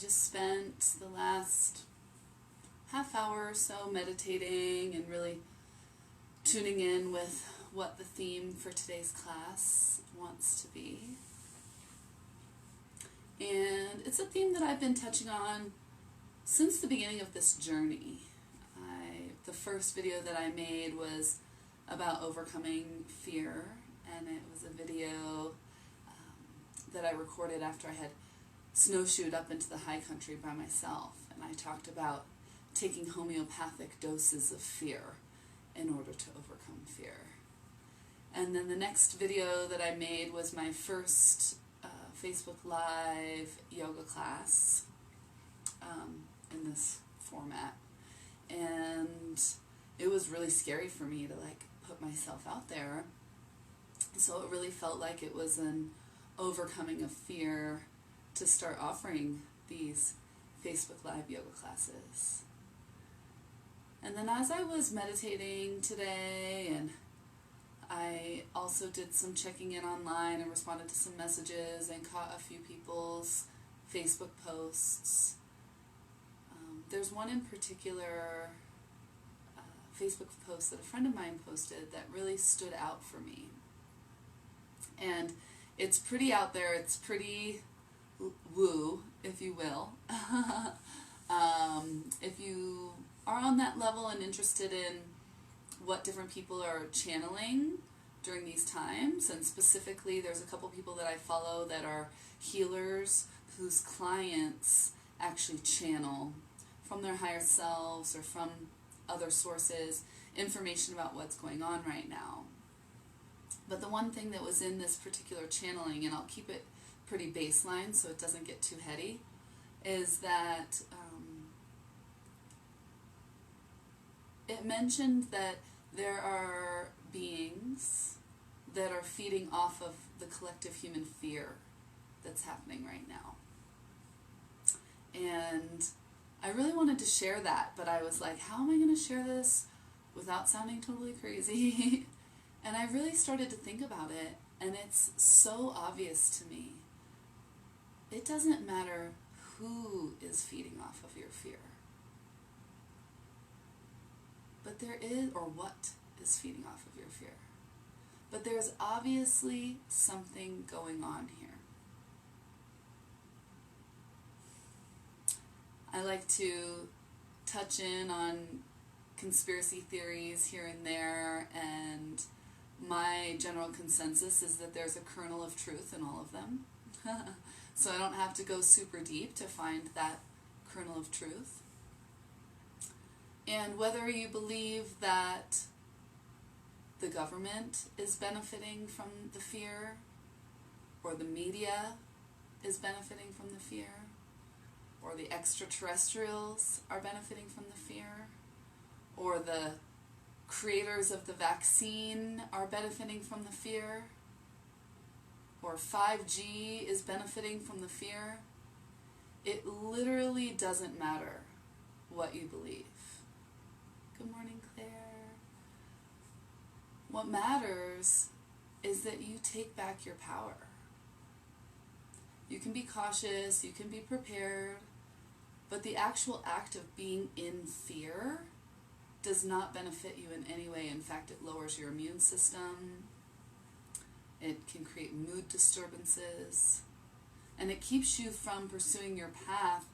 just spent the last half hour or so meditating and really tuning in with what the theme for today's class wants to be. And it's a theme that I've been touching on since the beginning of this journey. The first video that I made was about overcoming fear, and it was a video that I recorded after I had snowshoed up into the high country by myself, and I talked about taking homeopathic doses of fear in order to overcome fear. And then the next video that I made was my first Facebook Live yoga class in this format. And it was really scary for me to put myself out there. So it really felt like it was an overcoming of fear to start offering these Facebook Live yoga classes. And then as I was meditating today, and I also did some checking in online and responded to some messages and caught a few people's Facebook posts. There's one in particular Facebook post that a friend of mine posted that really stood out for me. And it's pretty out there, it's pretty woo, if you will. If you are on that level and interested in what different people are channeling during these times, and specifically there's a couple people that I follow that are healers whose clients actually channel from their higher selves or from other sources information about what's going on right now. But the one thing that was in this particular channeling, and I'll keep it pretty baseline so it doesn't get too heady, is that it mentioned that there are beings that are feeding off of the collective human fear that's happening right now. And I really wanted to share that, but I was like, how am I going to share this without sounding totally crazy? And I really started to think about it, and it's so obvious to me. It doesn't matter who is feeding off of your fear, but there is, or what is feeding off of your fear. But there's obviously something going on here. I like to touch in on conspiracy theories here and there, and my general consensus is that there's a kernel of truth in all of them. So I don't have to go super deep to find that kernel of truth. And whether you believe that the government is benefiting from the fear, or the media is benefiting from the fear, or the extraterrestrials are benefiting from the fear, or the creators of the vaccine are benefiting from the fear, or 5G is benefiting from the fear, it literally doesn't matter what you believe. Good morning, Claire. What matters is that you take back your power. You can be cautious, you can be prepared, but the actual act of being in fear does not benefit you in any way. In fact, it lowers your immune system, it can create mood disturbances, and it keeps you from pursuing your path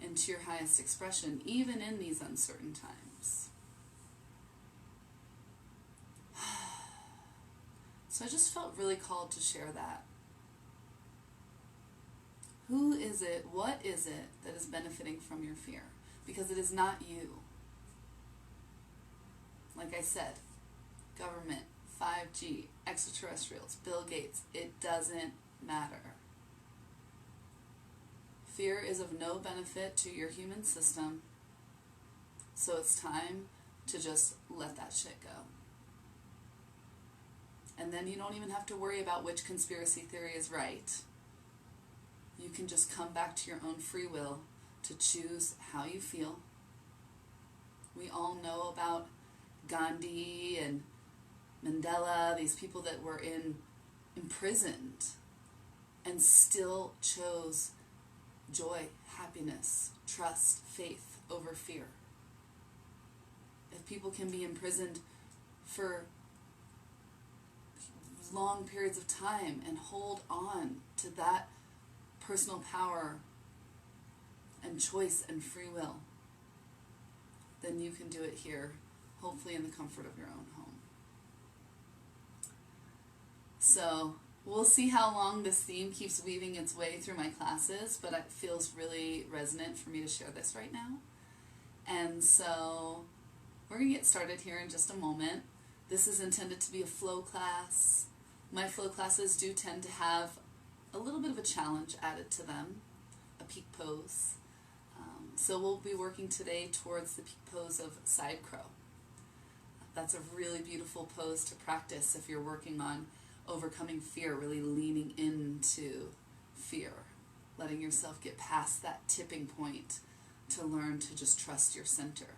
into your highest expression, even in these uncertain times. So I just felt really called to share that. Who is it, what is it that is benefiting from your fear? Because it is not you. Like I said, government, 5G, extraterrestrials, Bill Gates, it doesn't matter. Fear is of no benefit to your human system, so it's time to just let that shit go. And then you don't even have to worry about which conspiracy theory is right. You can just come back to your own free will to choose how you feel. We all know about Gandhi and Mandela, these people that were imprisoned and still chose joy, happiness, trust, faith over fear. If people can be imprisoned for long periods of time and hold on to that personal power and choice and free will, then you can do it here, hopefully in the comfort of your own home. So we'll see how long this theme keeps weaving its way through my classes, but it feels really resonant for me to share this right now. And so we're going to get started here in just a moment. This is intended to be a flow class. My flow classes do tend to have a little bit of a challenge added to them, a peak pose. So we'll be working today towards the peak pose of side crow. That's a really beautiful pose to practice if you're working on overcoming fear, really leaning into fear, letting yourself get past that tipping point to learn to just trust your center.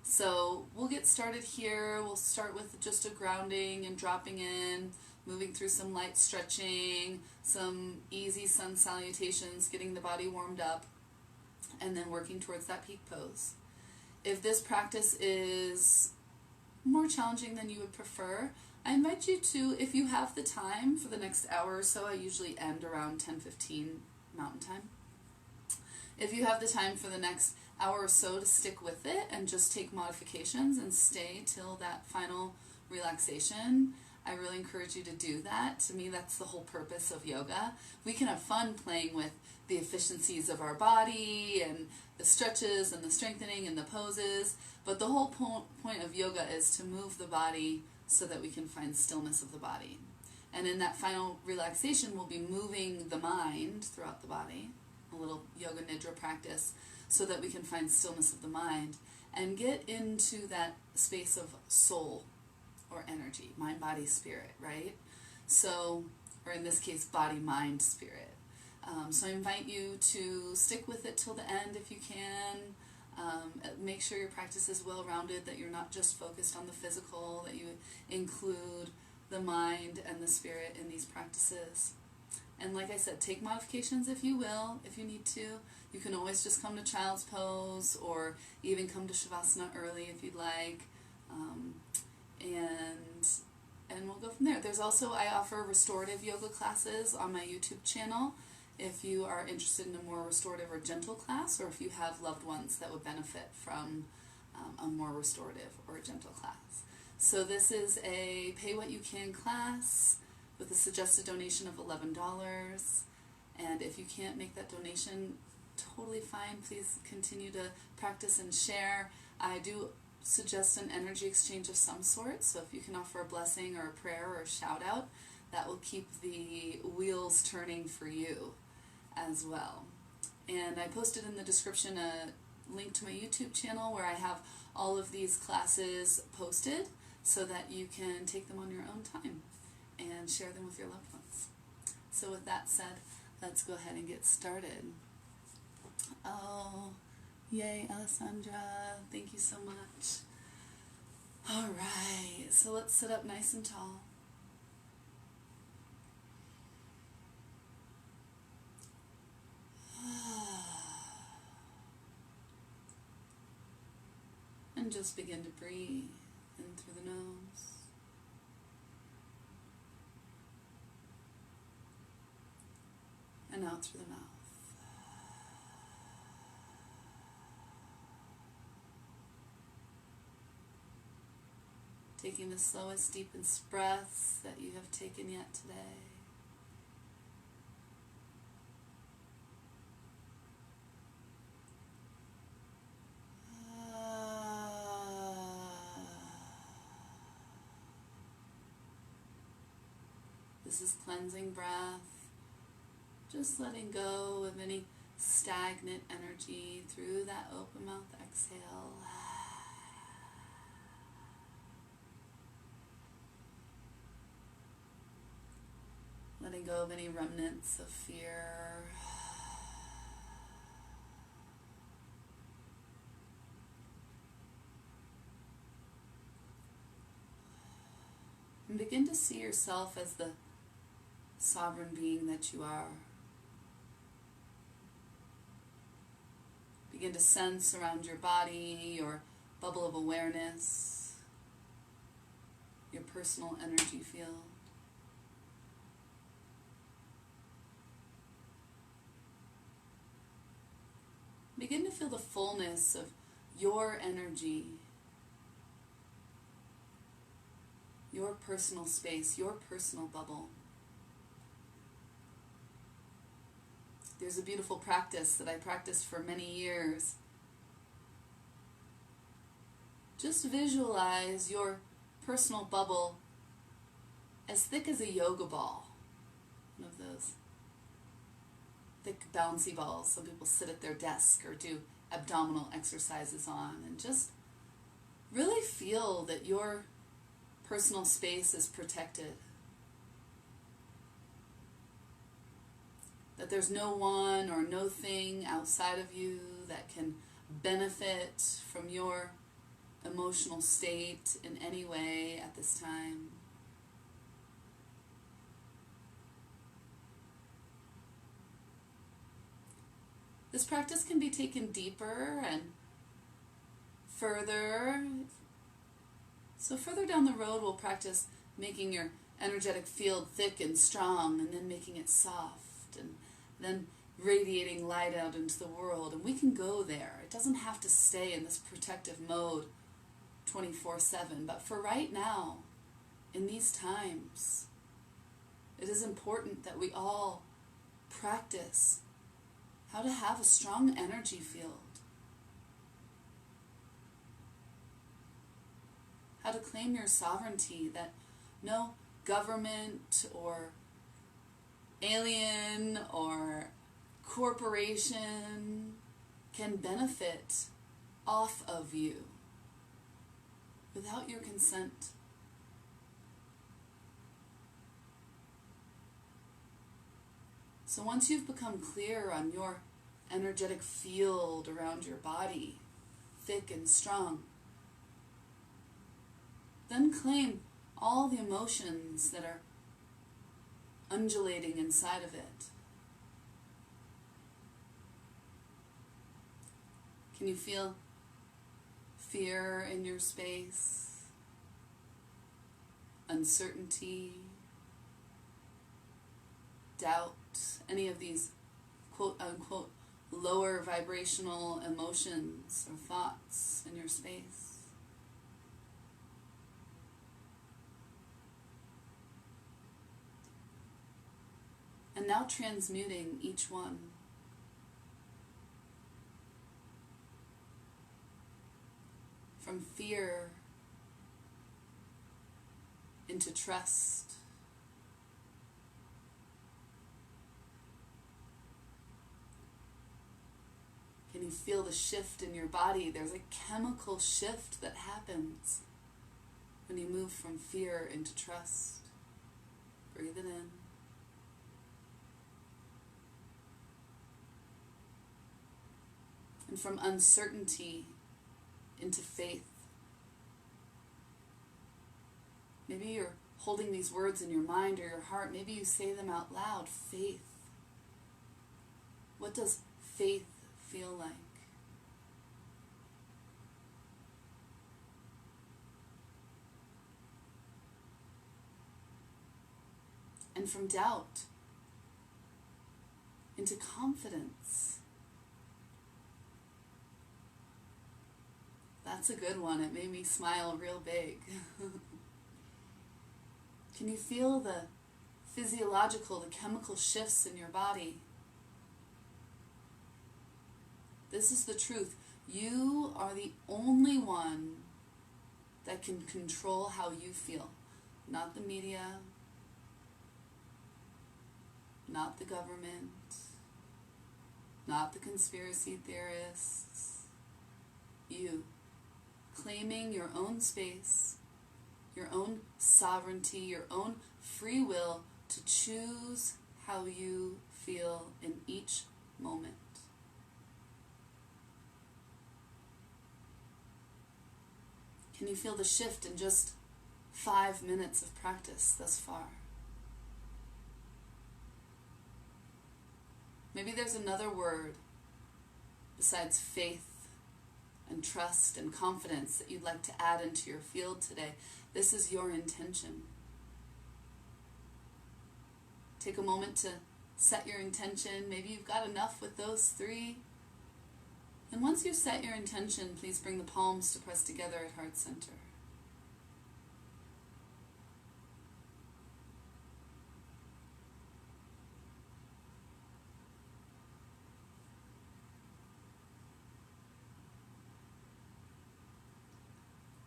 So we'll get started here. We'll start with just a grounding and dropping in, moving through some light stretching, some easy sun salutations, getting the body warmed up, and then working towards that peak pose. If this practice is more challenging than you would prefer, I invite you to, if you have the time for the next hour or so, I usually end around 10:15 Mountain Time. If you have the time for the next hour or so to stick with it and just take modifications and stay till that final relaxation, I really encourage you to do that. To me, that's the whole purpose of yoga. We can have fun playing with the efficiencies of our body and the stretches and the strengthening and the poses, but the whole point of yoga is to move the body so that we can find stillness of the body. And in that final relaxation, we'll be moving the mind throughout the body, a little yoga nidra practice, so that we can find stillness of the mind and get into that space of soul or energy, mind, body, spirit, right? So, or in this case, body, mind, spirit. So I invite you to stick with it till the end if you can. Make sure your practice is well-rounded, that you're not just focused on the physical, that you include the mind and the spirit in these practices. And like I said, take modifications if you will, if you need to. You can always just come to child's pose or even come to Shavasana early if you'd like. And we'll go from there. There's also, I offer restorative yoga classes on my YouTube channel if you are interested in a more restorative or gentle class, or if you have loved ones that would benefit from a more restorative or a gentle class. So this is a pay what you can class with a suggested donation of $11. And if you can't make that donation, totally fine. Please continue to practice and share. I do suggest an energy exchange of some sort, so if you can offer a blessing or a prayer or a shout out, that will keep the wheels turning for you as well. And I posted in the description a link to my YouTube channel where I have all of these classes posted so that you can take them on your own time and share them with your loved ones. So with that said, let's go ahead and get started. Oh, yay, Alessandra. Thank you so much. All right, so let's sit up nice and tall. And just begin to breathe in through the nose. And out through the mouth. Taking the slowest, deepest breaths that you have taken yet today. This is cleansing breath. Just letting go of any stagnant energy through that open mouth exhale. Letting go of any remnants of fear. And begin to see yourself as the sovereign being that you are. Begin to sense around your body, your bubble of awareness, your personal energy field. Begin to feel the fullness of your energy, your personal space, your personal bubble. There's a beautiful practice that I practiced for many years. Just visualize your personal bubble as thick as a yoga ball. One of those thick bouncy balls some people sit at their desk or do abdominal exercises on. And just really feel that your personal space is protected. That there's no one or no thing outside of you that can benefit from your emotional state in any way at this time. This practice can be taken deeper and further. So further down the road, we'll practice making your energetic field thick and strong, and then making it soft, and then radiating light out into the world. And we can go there. It doesn't have to stay in this protective mode 24/7. But for right now, in these times, it is important that we all practice how to have a strong energy field. How to claim your sovereignty, that no government or alien or corporation can benefit off of you without your consent. So once you've become clear on your energetic field around your body, thick and strong, then claim all the emotions that are undulating inside of it. Can you feel fear in your space? Uncertainty? Doubt? Any of these quote-unquote lower vibrational emotions or thoughts in your space? And now transmuting each one. From fear into trust. Can you feel the shift in your body? There's a chemical shift that happens when you move from fear into trust. Breathe it in. And from uncertainty into faith. Maybe you're holding these words in your mind or your heart. Maybe you say them out loud. Faith. What does faith feel like? And from doubt into confidence. That's a good one. It made me smile real big. Can you feel the physiological, the chemical shifts in your body? This is the truth. You are the only one that can control how you feel. Not the media, not the government, not the conspiracy theorists. You. Claiming your own space, your own sovereignty, your own free will to choose how you feel in each moment. Can you feel the shift in just 5 minutes of practice thus far? Maybe there's another word besides faith and trust and confidence that you'd like to add into your field today. This is your intention. Take a moment to set your intention. Maybe you've got enough with those 3. And once you've set your intention, please bring the palms to press together at heart center.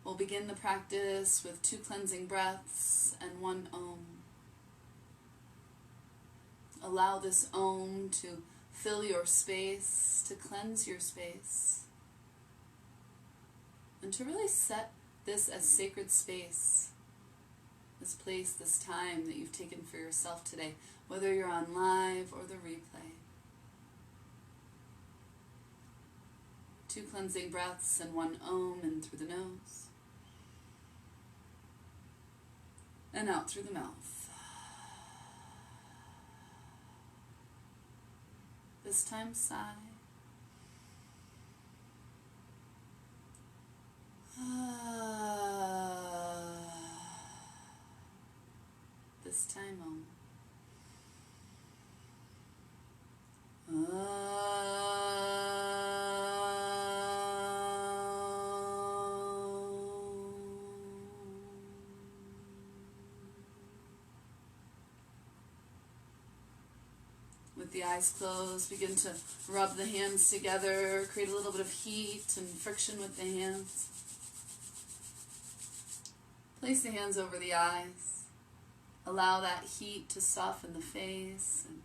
We'll begin the practice with 2 cleansing breaths and 1 Om. Allow this Om to fill your space, to cleanse your space, and to really set this as sacred space, this place, this time that you've taken for yourself today, whether you're on live or the replay. 2 cleansing breaths and 1 Om in through the nose and out through the mouth. This time, sigh. This time, Om. With the eyes closed, begin to rub the hands together, create a little bit of heat and friction with the hands. Place the hands over the eyes. Allow that heat to soften the face. And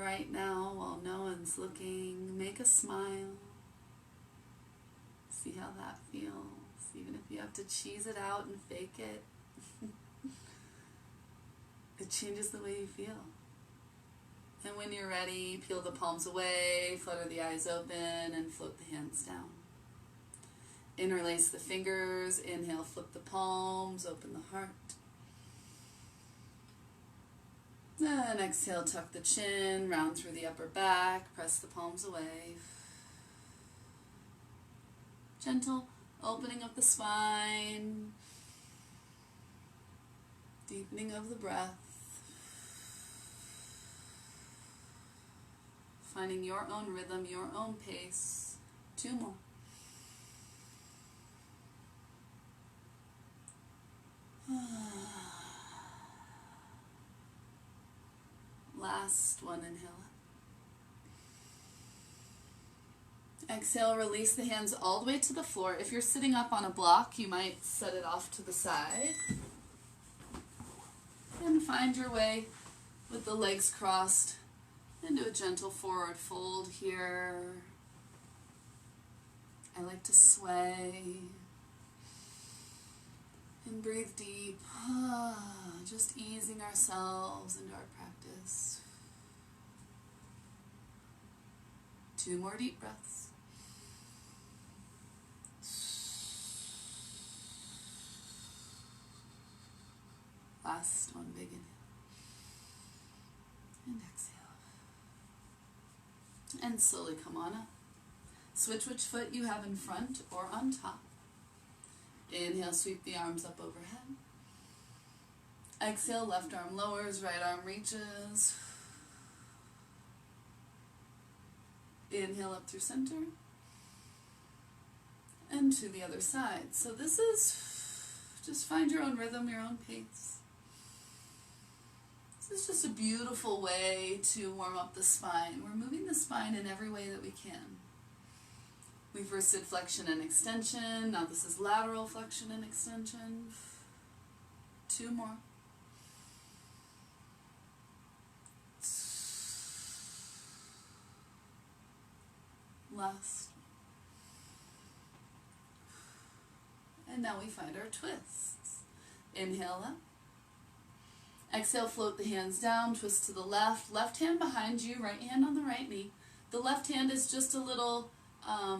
right now, while no one's looking, make a smile. See how that feels, even if you have to cheese it out and fake it. It changes the way you feel. And when you're ready, peel the palms away, flutter the eyes open, and float the hands down. Interlace the fingers, inhale, flip the palms, open the heart. Then exhale, tuck the chin, round through the upper back, press the palms away. Gentle opening of the spine, deepening of the breath. Finding your own rhythm, your own pace. 2 more. Last one, inhale. Exhale, release the hands all the way to the floor. If you're sitting up on a block, you might set it off to the side. And find your way with the legs crossed into a gentle forward fold here. I like to sway and breathe deep, just easing ourselves into our practice. 2 more deep breaths. Last one, big inhale. And exhale. And slowly come on up. Switch which foot you have in front or on top. Inhale, sweep the arms up overhead. Exhale, left arm lowers, right arm reaches. Inhale up through center. And to the other side. So this is, just find your own rhythm, your own pace. This is just a beautiful way to warm up the spine. We're moving the spine in every way that we can. We've first did flexion and extension. Now this is lateral flexion and extension. 2 more. Last. And now we find our twists. Inhale up. Exhale, float the hands down, twist to the left. Left hand behind you, right hand on the right knee. The left hand is just a little, I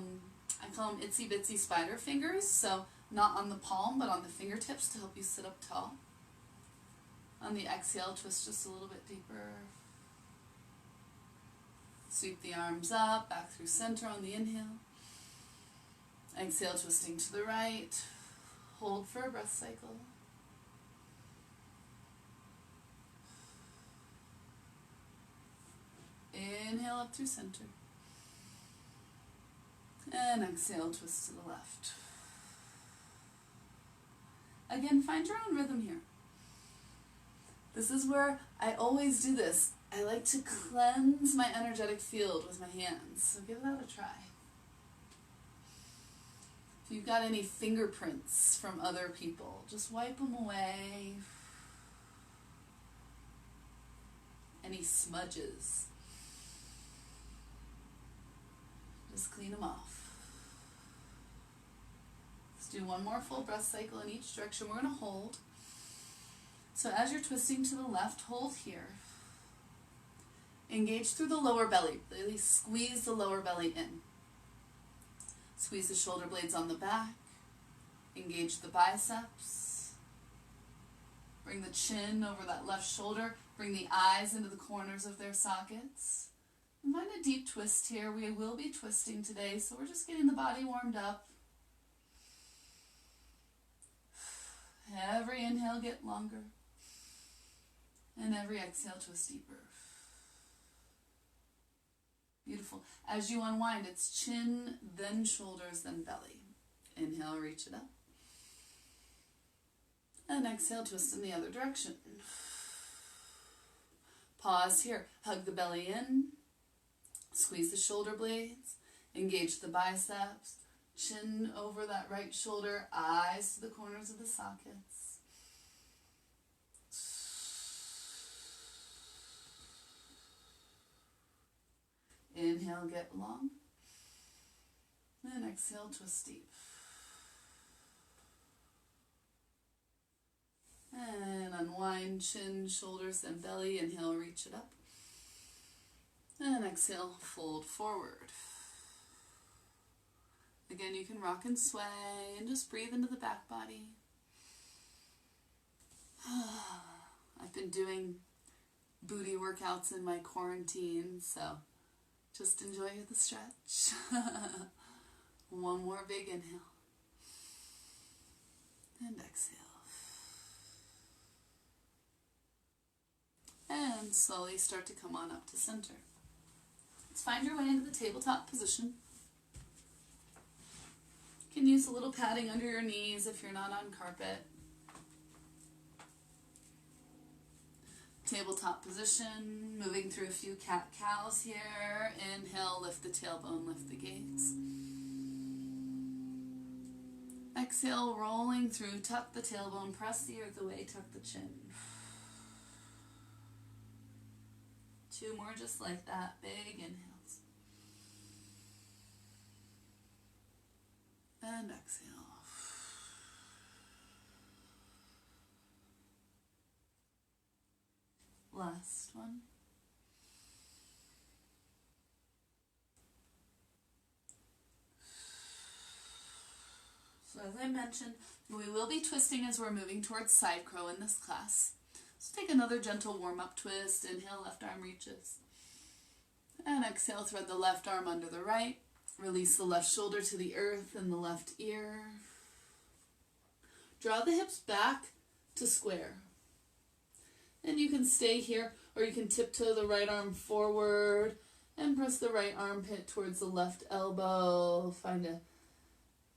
call them itsy bitsy spider fingers, so not on the palm, but on the fingertips to help you sit up tall. On the exhale, twist just a little bit deeper. Sweep the arms up, back through center on the inhale. Exhale, twisting to the right. Hold for a breath cycle. Inhale up through center. And exhale, twist to the left. Again, find your own rhythm here. This is where I always do this. I like to cleanse my energetic field with my hands, so give that a try. If you've got any fingerprints from other people, just wipe them away. Any smudges, just clean them off. Let's do one more full breath cycle in each direction. We're going to hold. So as you're twisting to the left, hold here. Engage through the lower belly. Really squeeze the lower belly in. Squeeze the shoulder blades on the back. Engage the biceps. Bring the chin over that left shoulder. Bring the eyes into the corners of their sockets. And find a deep twist here. We will be twisting today, so we're just getting the body warmed up. Every inhale, get longer. And every exhale, twist deeper. Beautiful. As you unwind, it's chin, then shoulders, then belly. Inhale, reach it up. And exhale, twist in the other direction. Pause here. Hug the belly in. Squeeze the shoulder blades. Engage the biceps. Chin over that right shoulder. Eyes to the corners of the sockets. Inhale, get long. And exhale, twist deep. And unwind, chin, shoulders, then belly. Inhale, reach it up. And exhale, fold forward. Again, you can rock and sway and just breathe into the back body. I've been doing booty workouts in my quarantine, so just enjoy the stretch. One more big inhale. And exhale. And slowly start to come on up to center. Let's find your way into the tabletop position. You can use a little padding under your knees if you're not on carpet. Tabletop position, moving through a few cat-cows here. Inhale, lift the tailbone, lift the gaze. Exhale, rolling through, tuck the tailbone, press the earth away, tuck the chin. Two more just like that, big inhales. And exhale. Last one. So as I mentioned, we will be twisting as we're moving towards side crow in this class. So take another gentle warm-up twist. Inhale, left arm reaches. And exhale, thread the left arm under the right. Release the left shoulder to the earth and the left ear. Draw the hips back to square. And you can stay here, or you can tiptoe the right arm forward and press the right armpit towards the left elbow. Find a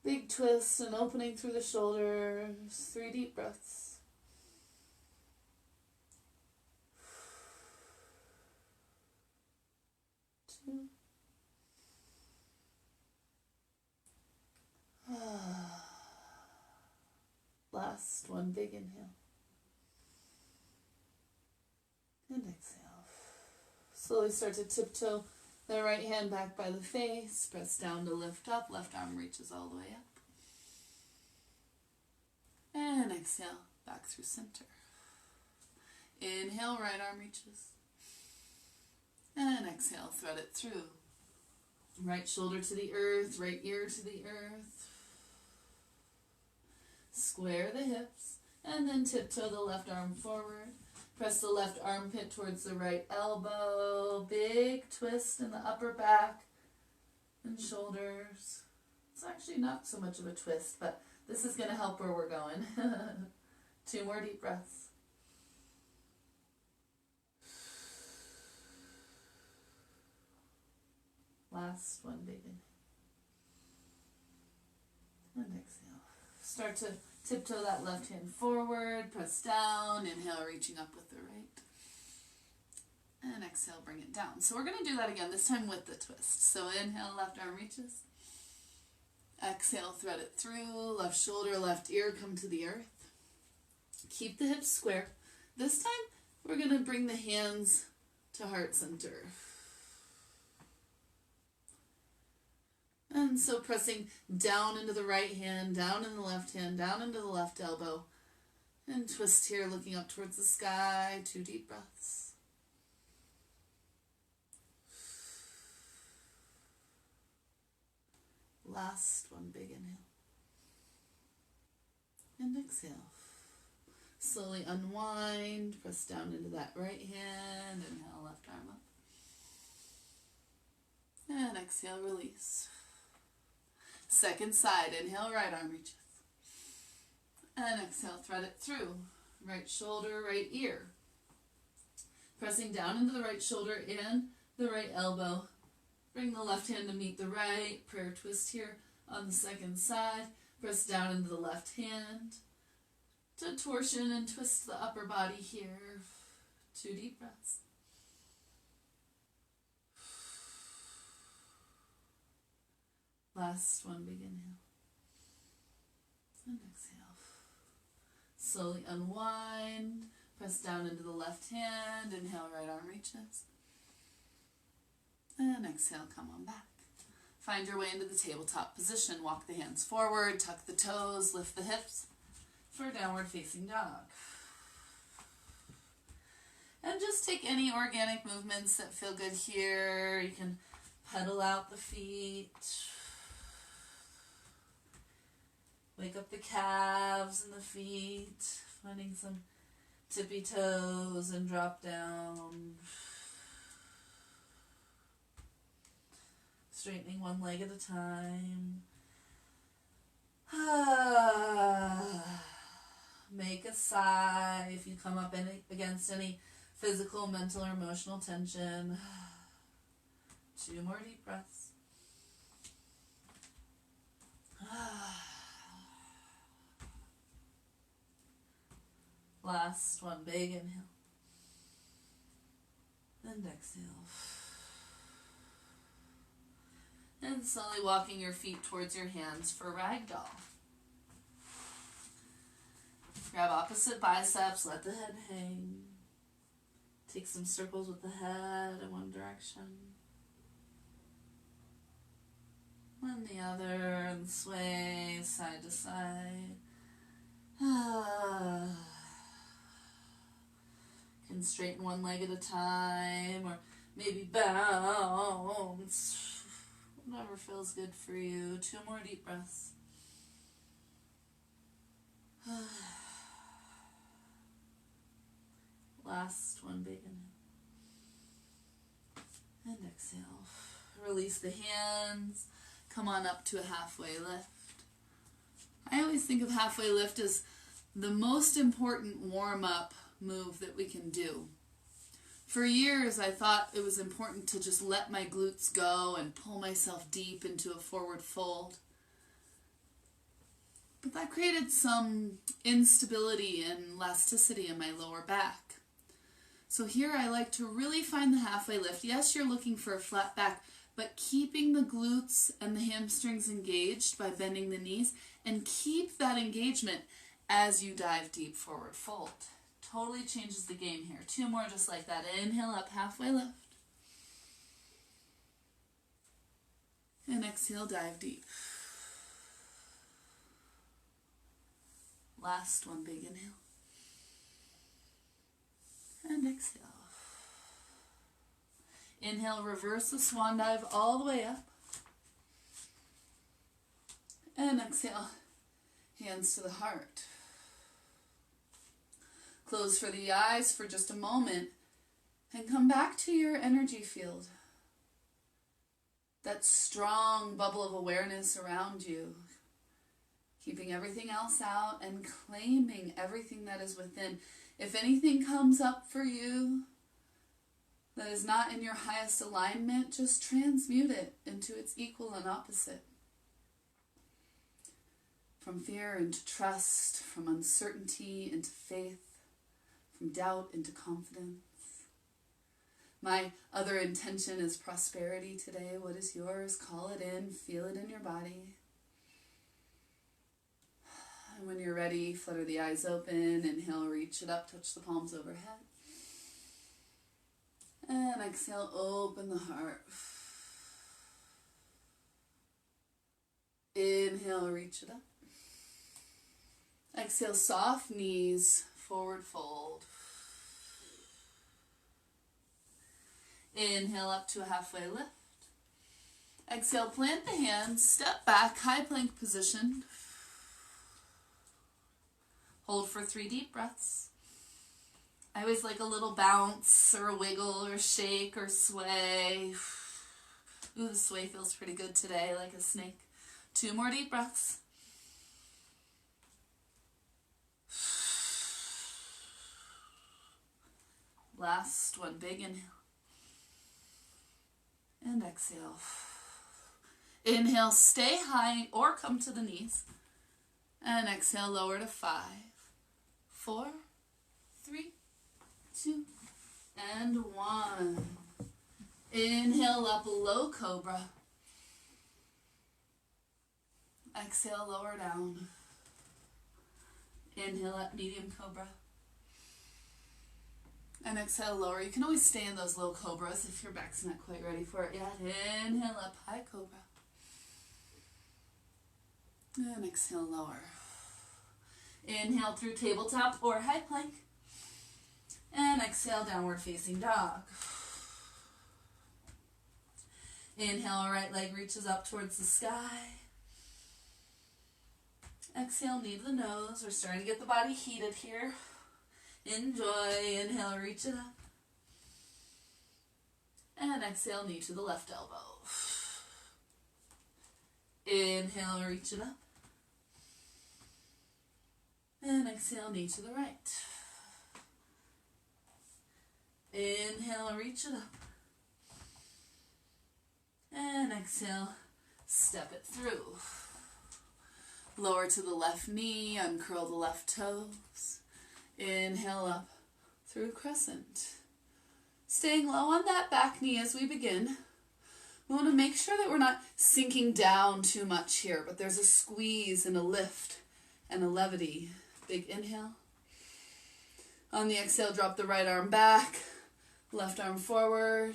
big twist and opening through the shoulders. 3 deep breaths. Two. Last one, big inhale. And exhale. Slowly start to tiptoe the right hand back by the face. Press down to lift up. Left arm reaches all the way up. And exhale, back through center. Inhale, right arm reaches. And exhale, thread it through. Right shoulder to the earth, right ear to the earth. Square the hips, and then tiptoe the left arm forward. Press the left armpit towards the right elbow. Big twist in the upper back and shoulders. It's actually not so much of a twist, but this is going to help where we're going. 2 more deep breaths. Last one, big inhale. And exhale. Start to tiptoe that left hand forward, press down, inhale, reaching up with the right. And exhale, bring it down. So we're going to do that again, this time with the twist. So inhale, left arm reaches. Exhale, thread it through, left shoulder, left ear, come to the earth. Keep the hips square. This time, we're going to bring the hands to heart center. And so pressing down into the right hand, down in the left hand, down into the left elbow. And twist here, looking up towards the sky. 2 deep breaths. Last one, big inhale. And exhale. Slowly unwind, press down into that right hand. Inhale, left arm up. And exhale, release. Second side, inhale, right arm reaches. And exhale, thread it through. Right shoulder, right ear. Pressing down into the right shoulder and the right elbow. Bring the left hand to meet the right. Prayer twist here on the second side. Press down into the left hand. To torsion and twist the upper body here. 2 deep breaths. Last one, big inhale. And exhale. Slowly unwind. Press down into the left hand. Inhale, right arm reaches. And exhale, come on back. Find your way into the tabletop position. Walk the hands forward, tuck the toes, lift the hips for downward facing dog. And just take any organic movements that feel good here. You can pedal out the feet. Wake up the calves and the feet. Finding some tippy toes and drop down. Straightening one leg at a time. Make a sigh if you come up against any physical, mental, or emotional tension. 2 more deep breaths. Last one, big inhale. And exhale. And slowly walking your feet towards your hands for ragdoll. Grab opposite biceps, let the head hang. Take some circles with the head in one direction. And the other, and sway side to side. Can straighten one leg at a time, or maybe bounce. Whatever feels good for you. 2 more deep breaths. Last one, big inhale. And exhale. Release the hands. Come on up to a halfway lift. I always think of halfway lift as the most important warm-up move that we can do. For years, I thought it was important to just let my glutes go and pull myself deep into a forward fold. But that created some instability and elasticity in my lower back. So here I like to really find the halfway lift. Yes, you're looking for a flat back, but keeping the glutes and the hamstrings engaged by bending the knees, and keep that engagement as you dive deep forward fold. Totally changes the game here. 2 more just like that. Inhale up, halfway lift. And exhale, dive deep. Last one, big inhale. And exhale. Inhale, reverse the swan dive all the way up. And exhale, hands to the heart. Close for the eyes for just a moment and come back to your energy field. That strong bubble of awareness around you. Keeping everything else out and claiming everything that is within. If anything comes up for you that is not in your highest alignment, just transmute it into its equal and opposite. From fear into trust, from uncertainty into faith, from doubt into confidence. My other intention is prosperity today. What is yours? Call it in, feel it in your body. And when you're ready, flutter the eyes open, inhale, reach it up, touch the palms overhead. And exhale, open the heart. Inhale, reach it up. Exhale, soft knees, forward fold. Inhale up to a halfway lift. Exhale, plant the hands, step back, high plank position. Hold for 3 deep breaths. I always like a little bounce or a wiggle or a shake or sway. Ooh, the sway feels pretty good today, like a snake. 2 more deep breaths. Last one, big inhale. And exhale. Inhale, stay high or come to the knees. And exhale, lower to 5, 4, 3, 2, and 1. Inhale up, low cobra. Exhale, lower down. Inhale up, medium cobra. And exhale, lower. You can always stay in those low cobras if your back's not quite ready for it yet. Inhale up, high cobra. And exhale, lower. Inhale through tabletop or high plank. And exhale, downward facing dog. Inhale, right leg reaches up towards the sky. Exhale, knee to the nose. We're starting to get the body heated here. Enjoy. Inhale, reach it up. And exhale, knee to the left elbow. Inhale, reach it up. And exhale, knee to the right. Inhale, reach it up. And exhale, step it through. Lower to the left knee, uncurl the left toes. Inhale up through crescent. Staying low on that back knee as we begin. We want to make sure that we're not sinking down too much here, but there's a squeeze and a lift and a levity. Big inhale. On the exhale, drop the right arm back, left arm forward,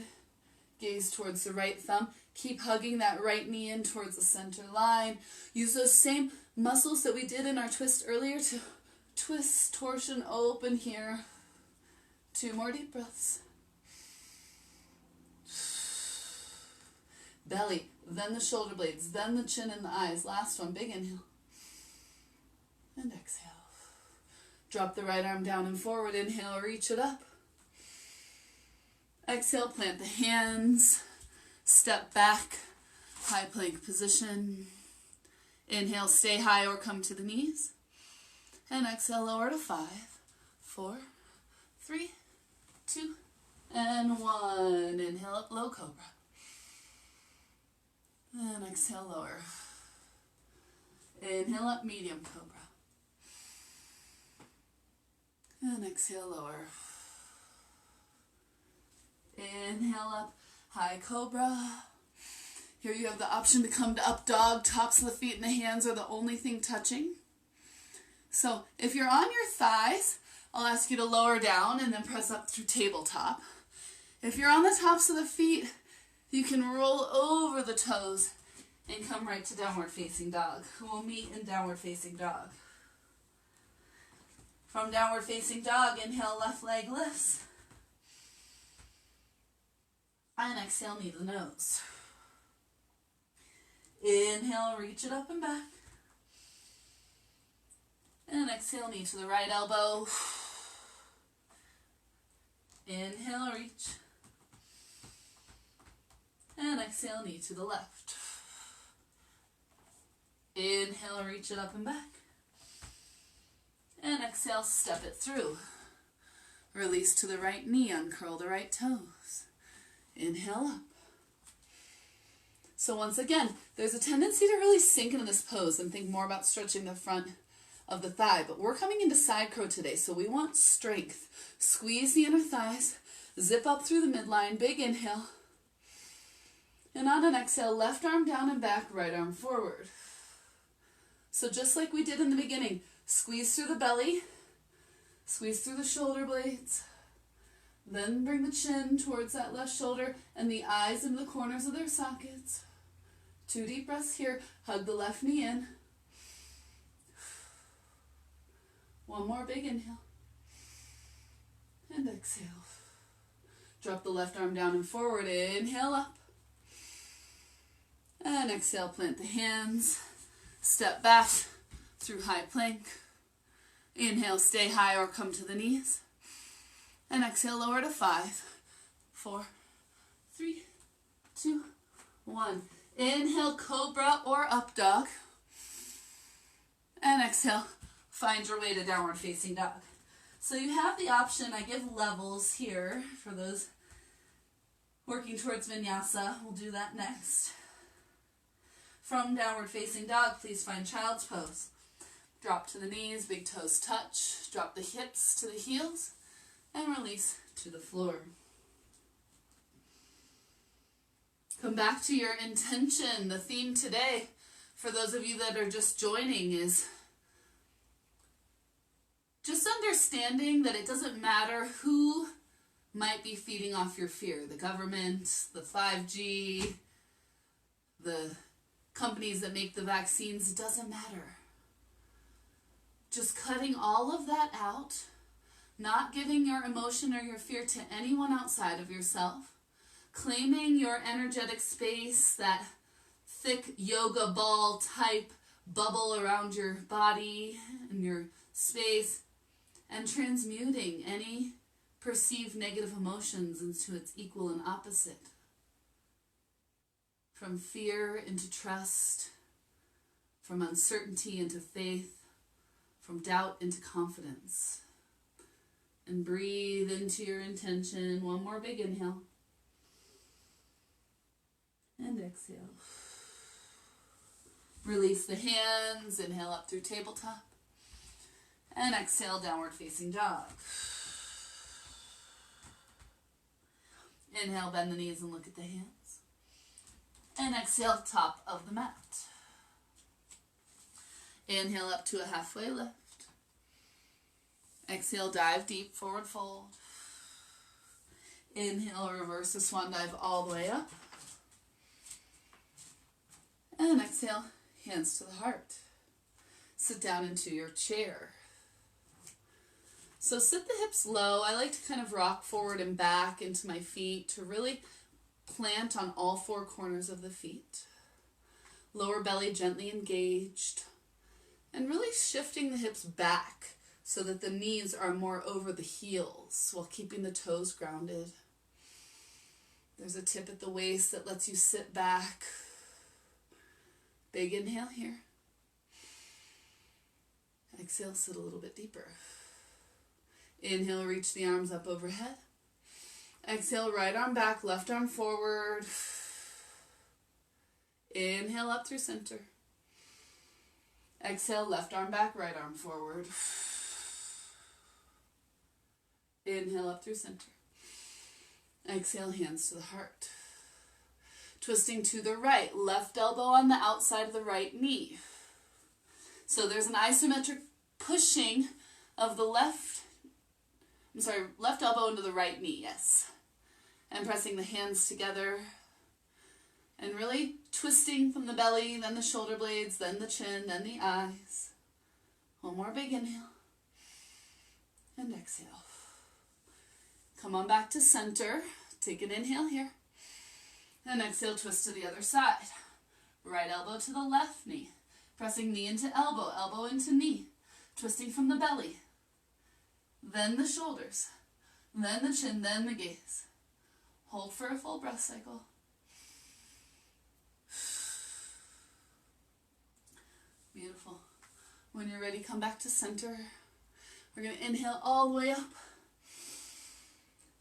gaze towards the right thumb. Keep hugging that right knee in towards the center line. Use those same muscles that we did in our twist earlier to twist, torsion, open here. 2 more deep breaths. Belly, then the shoulder blades, then the chin and the eyes. Last one, big inhale. And exhale. Drop the right arm down and forward. Inhale, reach it up. Exhale, plant the hands. Step back, high plank position. Inhale, stay high or come to the knees. And exhale, lower to 5, 4, 3, 2, and 1. Inhale up, low cobra. And exhale, lower. Inhale up, medium cobra. And exhale, lower. Inhale up, high cobra. Here you have the option to come to up dog. Tops of the feet and the hands are the only thing touching. So if you're on your thighs, I'll ask you to lower down and then press up through tabletop. If you're on the tops of the feet, you can roll over the toes and come right to downward facing dog. We'll meet in downward facing dog. From downward facing dog, inhale, left leg lifts. And exhale, knee to the nose. Inhale, reach it up and back. And exhale, knee to the right elbow. Inhale, reach. And exhale, knee to the left. Inhale, reach it up and back. And exhale, step it through. Release to the right knee, uncurl the right toes. Inhale up. So once again, there's a tendency to really sink into this pose and think more about stretching the front of the thigh, but we're coming into side crow today, so we want strength. Squeeze the inner thighs, zip up through the midline, big inhale. And on an exhale, left arm down and back, right arm forward. So just like we did in the beginning, squeeze through the belly, squeeze through the shoulder blades, then bring the chin towards that left shoulder and the eyes into the corners of their sockets. 2 deep breaths here. Hug the left knee in. One more big inhale. And exhale. Drop the left arm down and forward. Inhale up. And exhale, plant the hands. Step back through high plank. Inhale, stay high or come to the knees. And exhale, lower to 5, 4, 3, 2, 1. Inhale, cobra or up dog. And exhale, find your way to downward facing dog. So you have the option, I give levels here for those working towards vinyasa. We'll do that next. From downward facing dog, please find child's pose. Drop to the knees, big toes touch. Drop the hips to the heels and release to the floor. Come back to your intention. The theme today, for those of you that are just joining, is just understanding that it doesn't matter who might be feeding off your fear. The government, the 5G, the companies that make the vaccines, it doesn't matter. Just cutting all of that out, not giving your emotion or your fear to anyone outside of yourself, claiming your energetic space, that thick yoga ball type bubble around your body and your space, and transmuting any perceived negative emotions into its equal and opposite. From fear into trust, from uncertainty into faith, from doubt into confidence. And breathe into your intention. One more big inhale. And exhale. Release the hands. Inhale up through tabletop. And exhale, downward facing dog. Inhale, bend the knees and look at the hands. And exhale, top of the mat. Inhale up to a halfway lift. Exhale, dive deep, forward fold. Inhale, reverse the swan dive all the way up. And exhale, hands to the heart. Sit down into your chair. So sit the hips low. I like to kind of rock forward and back into my feet to really plant on all 4 corners of the feet. Lower belly gently engaged. And really shifting the hips back so that the knees are more over the heels while keeping the toes grounded. There's a tip at the waist that lets you sit back. Big inhale here. Exhale, sit a little bit deeper. Inhale, reach the arms up overhead. Exhale, right arm back, left arm forward. Inhale up through center. Exhale, left arm back, right arm forward. Inhale up through center. Exhale, hands to the heart. Twisting to the right, left elbow on the outside of the right knee. So there's an isometric pushing of the left elbow into the right knee, yes. And pressing the hands together. And really twisting from the belly, then the shoulder blades, then the chin, then the eyes. One more big inhale. And exhale. Come on back to center. Take an inhale here. And exhale, twist to the other side. Right elbow to the left knee. Pressing knee into elbow, elbow into knee. Twisting from the belly. Then the shoulders. then the chin, then the gaze. Hold for a full breath cycle. Beautiful. When you're ready, come back to center. We're going to inhale all the way up.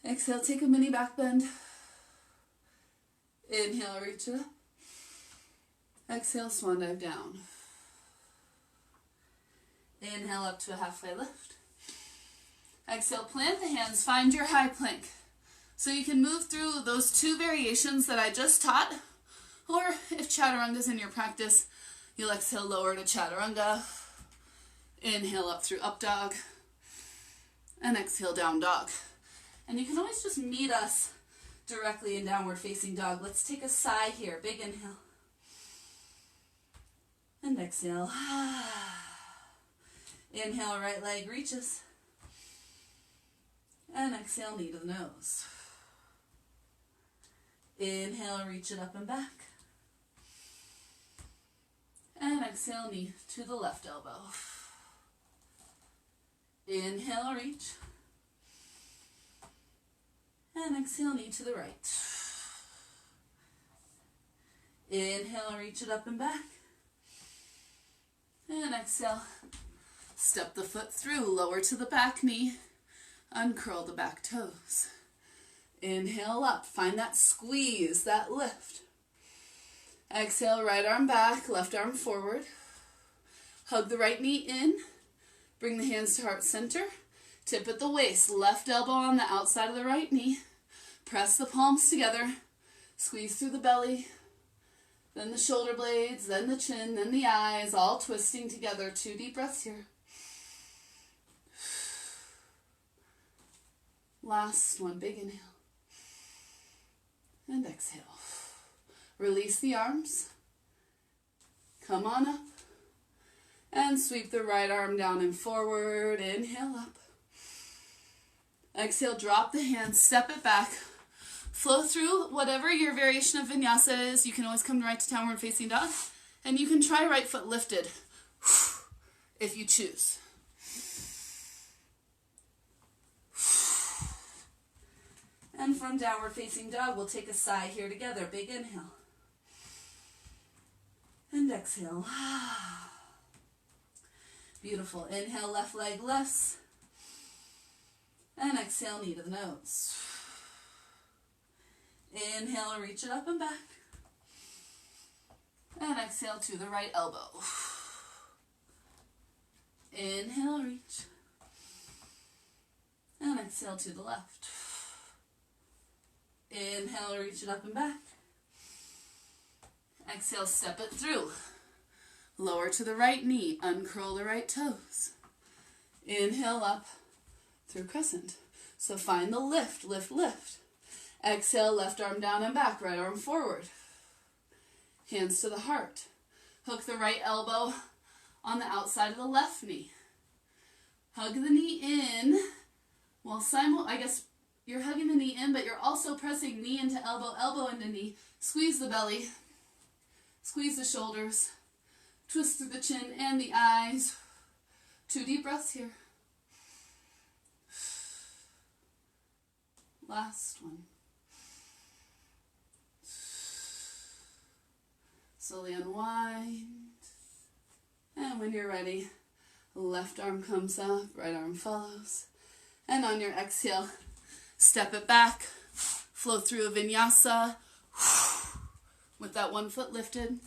Exhale, take a mini back bend. Inhale, reach it up. Exhale, swan dive down. Inhale up to a halfway lift. Exhale, plant the hands, find your high plank. So you can move through those two variations that I just taught, or if chaturanga's in your practice, you'll exhale lower to chaturanga, inhale up through up dog, and exhale down dog. And you can always just meet us directly in downward facing dog. Let's take a sigh here, big inhale. And exhale. Inhale, right leg reaches. And exhale, knee to the nose. Inhale, reach it up and back. And exhale, knee to the left elbow. Inhale, reach. And exhale, knee to the right. Inhale, reach it up and back. And exhale, step the foot through, lower to the back knee. Uncurl the back toes. Inhale up, find that squeeze, that lift. Exhale, right arm back, left arm forward. Hug the right knee in. Bring the hands to heart center. Tip at the waist, left elbow on the outside of the right knee. Press the palms together. Squeeze through the belly. Then the shoulder blades, then the chin, then the eyes, all twisting together. 2 deep breaths here. Last one, big inhale. And exhale. Release the arms. Come on up. And sweep the right arm down and forward. Inhale up. Exhale, drop the hands, step it back. Flow through whatever your variation of vinyasa is. You can always come right to downward facing dog. And you can try right foot lifted if you choose. And from downward facing dog, we'll take a sigh here together. Big inhale. And exhale. Beautiful. Inhale, left leg lifts. And exhale, knee to the nose. Inhale, reach it up and back. And exhale to the right elbow. Inhale, reach. And exhale to the left. Inhale, reach it up and back. Exhale, step it through. Lower to the right knee, uncurl the right toes. Inhale up through crescent. So find the lift, lift, lift. Exhale, left arm down and back, right arm forward. Hands to the heart. Hook the right elbow on the outside of the left knee. Hug the knee in. Well, I guess you're hugging the knee in, but you're also pressing knee into elbow, elbow into knee. Squeeze the belly. Squeeze the shoulders. Twist through the chin and the eyes. 2 deep breaths here. Last one. Slowly unwind. And when you're ready, left arm comes up, right arm follows. And on your exhale, step it back. Flow through a vinyasa with that 1 foot lifted.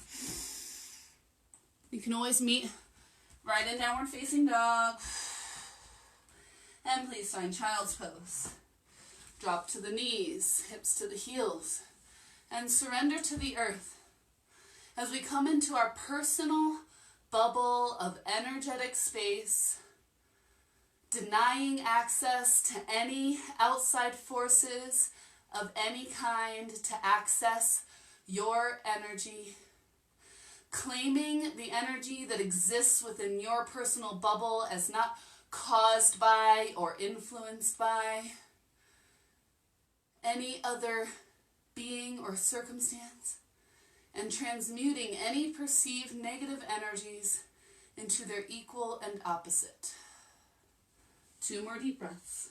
You can always meet right in downward facing dog. And please find child's pose. Drop to the knees, hips to the heels, and surrender to the earth. As we come into our personal bubble of energetic space, denying access to any outside forces of any kind to access your energy, claiming the energy that exists within your personal bubble as not caused by or influenced by any other being or circumstance, and transmuting any perceived negative energies into their equal and opposite. 2 more deep breaths.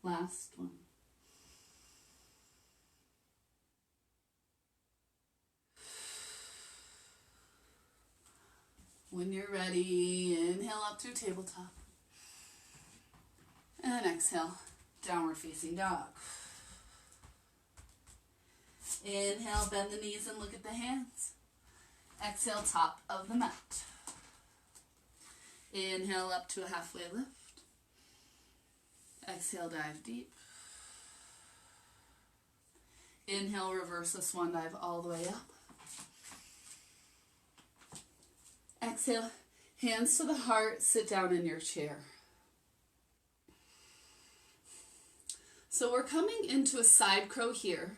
Last one. When you're ready, inhale up through tabletop. And exhale, downward facing dog. Inhale, bend the knees and look at the hands. Exhale, top of the mat. Inhale up to a halfway lift. Exhale, dive deep. Inhale, reverse a swan dive all the way up. Exhale, hands to the heart, sit down in your chair. So we're coming into a side crow here.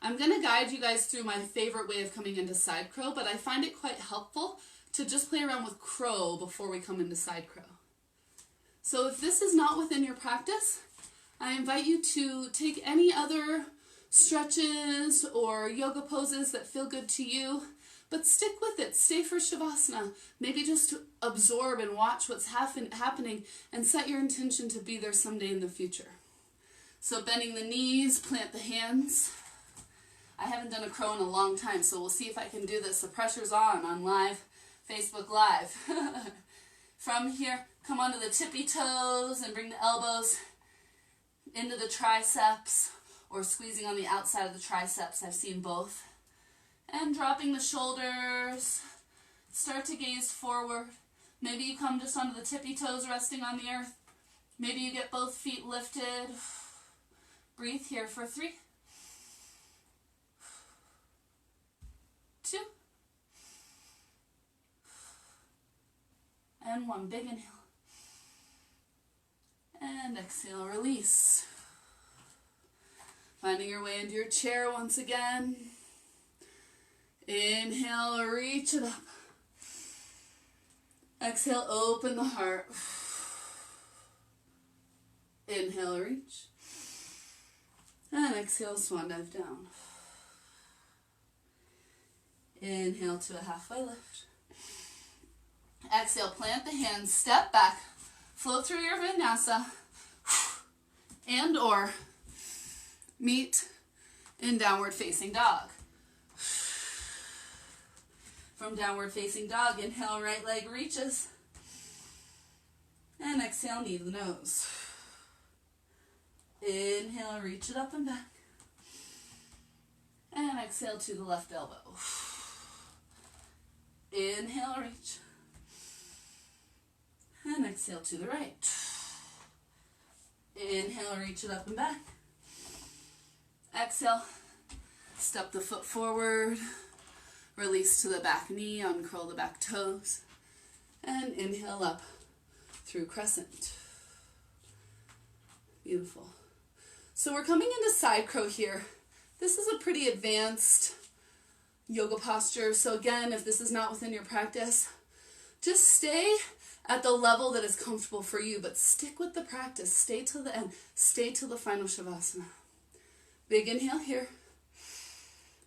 I'm going to guide you guys through my favorite way of coming into side crow, but I find it quite helpful to just play around with crow before we come into side crow. So if this is not within your practice, I invite you to take any other stretches or yoga poses that feel good to you, but stick with it. Stay for Shavasana. Maybe just absorb and watch what's happening and set your intention to be there someday in the future. So bending the knees, plant the hands. I haven't done a crow in a long time, so we'll see if I can do this. The pressure's on live, Facebook Live. From here, come onto the tippy toes and bring the elbows into the triceps or squeezing on the outside of the triceps. I've seen both. And dropping the shoulders. Start to gaze forward. Maybe you come just onto the tippy toes resting on the earth. Maybe you get both feet lifted. Breathe here for 3, 2, and 1. Big inhale. And exhale, release. Finding your way into your chair once again. Inhale, reach it up. Exhale, open the heart. Inhale, reach. And exhale, swan dive down. Inhale to a halfway lift. Exhale, plant the hands, step back, float through your vinyasa, and or meet in downward facing dog. From downward facing dog, inhale, right leg reaches. And exhale, knee to the nose. Inhale, reach it up and back. And exhale to the left elbow. Inhale, reach. And exhale to the right. Inhale, reach it up and back. Exhale, step the foot forward. Release to the back knee, uncurl the back toes. And inhale up through crescent. Beautiful. So we're coming into side crow here. This is a pretty advanced yoga posture. So again, if this is not within your practice, just stay at the level that is comfortable for you, but stick with the practice. Stay till the end. Stay till the final Shavasana. Big inhale here.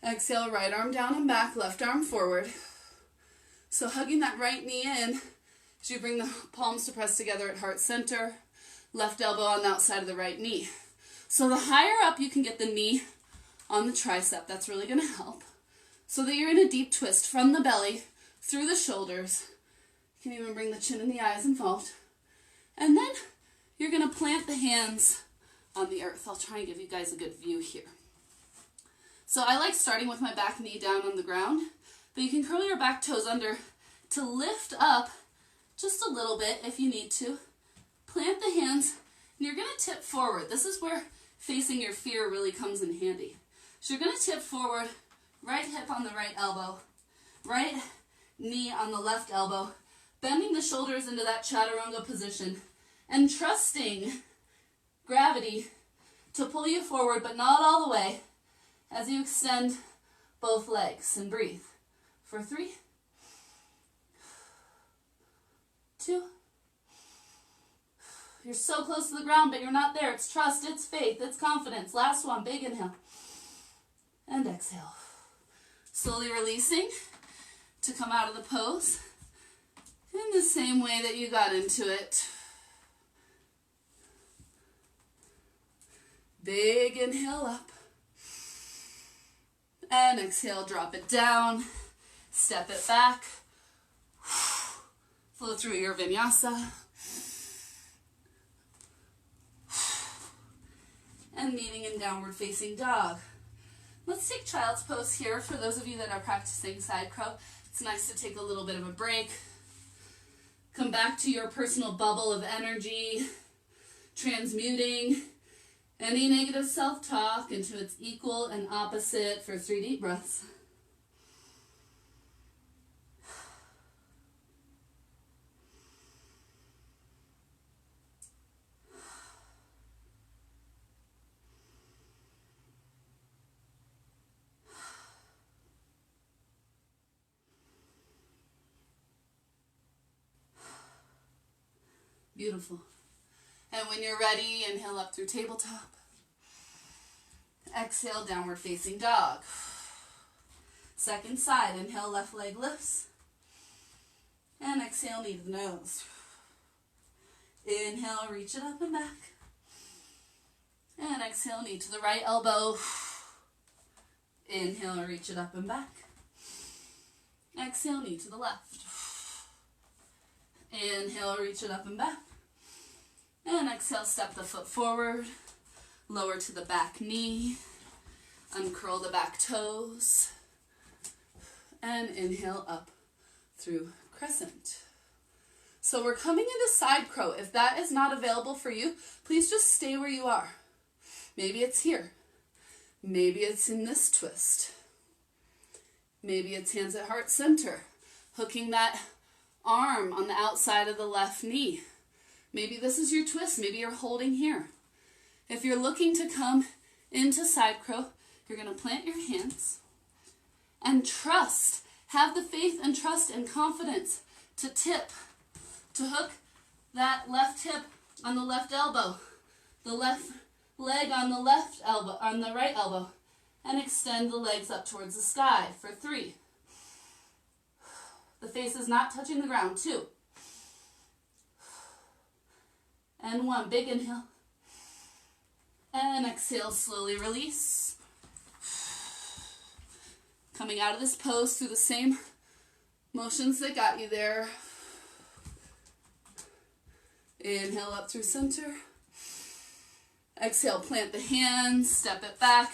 Exhale, right arm down and back, left arm forward. So hugging that right knee in as you bring the palms to press together at heart center. Left elbow on the outside of the right knee. So the higher up you can get the knee on the tricep, that's really going to help. So that you're in a deep twist from the belly, through the shoulders. You can even bring the chin and the eyes involved. And then you're going to plant the hands on the earth. I'll try and give you guys a good view here. So I like starting with my back knee down on the ground, but you can curl your back toes under to lift up just a little bit if you need to. Plant the hands, and you're going to tip forward. This is where facing your fear really comes in handy. So you're going to tip forward, right hip on the right elbow, right knee on the left elbow, bending the shoulders into that chaturanga position, and trusting gravity to pull you forward, but not all the way, as you extend both legs. And breathe for 3, 2. You're so close to the ground, but you're not there. It's trust, it's faith, it's confidence. Last one, big inhale. And exhale. Slowly releasing to come out of the pose in the same way that you got into it. Big inhale up. And exhale, drop it down. Step it back. Flow through your vinyasa. And meeting in downward facing dog. Let's take child's pose here. For those of you that are practicing side crow, it's nice to take a little bit of a break. Come back to your personal bubble of energy, transmuting any negative self-talk into its equal and opposite for 3 deep breaths. Beautiful. And when you're ready, inhale up through tabletop. Exhale, downward facing dog. Second side, inhale, left leg lifts. And exhale, knee to the nose. Inhale, reach it up and back. And exhale, knee to the right elbow. Inhale, reach it up and back. Exhale, knee to the left. Inhale, reach it up and back. And exhale, step the foot forward. Lower to the back knee. Uncurl the back toes. And inhale up through crescent. So we're coming into side crow. If that is not available for you, please just stay where you are. Maybe it's here. Maybe it's in this twist. Maybe it's hands at heart center. Hooking that arm on the outside of the left knee. Maybe this is your twist. Maybe you're holding here. If you're looking to come into side crow, you're going to plant your hands and trust. Have the faith and trust and confidence to tip, to hook that left hip on the left elbow, the left leg on the left elbow, on the right elbow, and extend the legs up towards the sky for 3. The face is not touching the ground. 2. And 1. Big inhale. And exhale, slowly release. Coming out of this pose through the same motions that got you there. Inhale up through center. Exhale, plant the hands, step it back.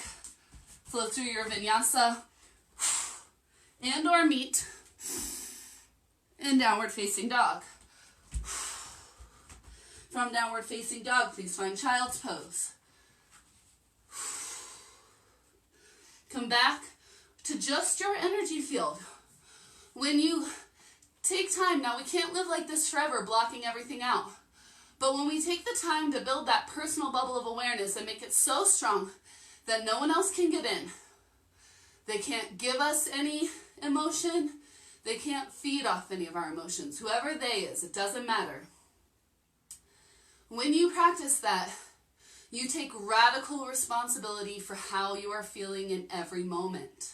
Flow through your vinyasa. And or meet in downward facing dog. From downward facing dog, please find child's pose. Come back to just your energy field. When you take time, now we can't live like this forever, blocking everything out. But when we take the time to build that personal bubble of awareness and make it so strong that no one else can get in, they can't give us any emotion, they can't feed off any of our emotions. Whoever they is, it doesn't matter. When you practice that, you take radical responsibility for how you are feeling in every moment.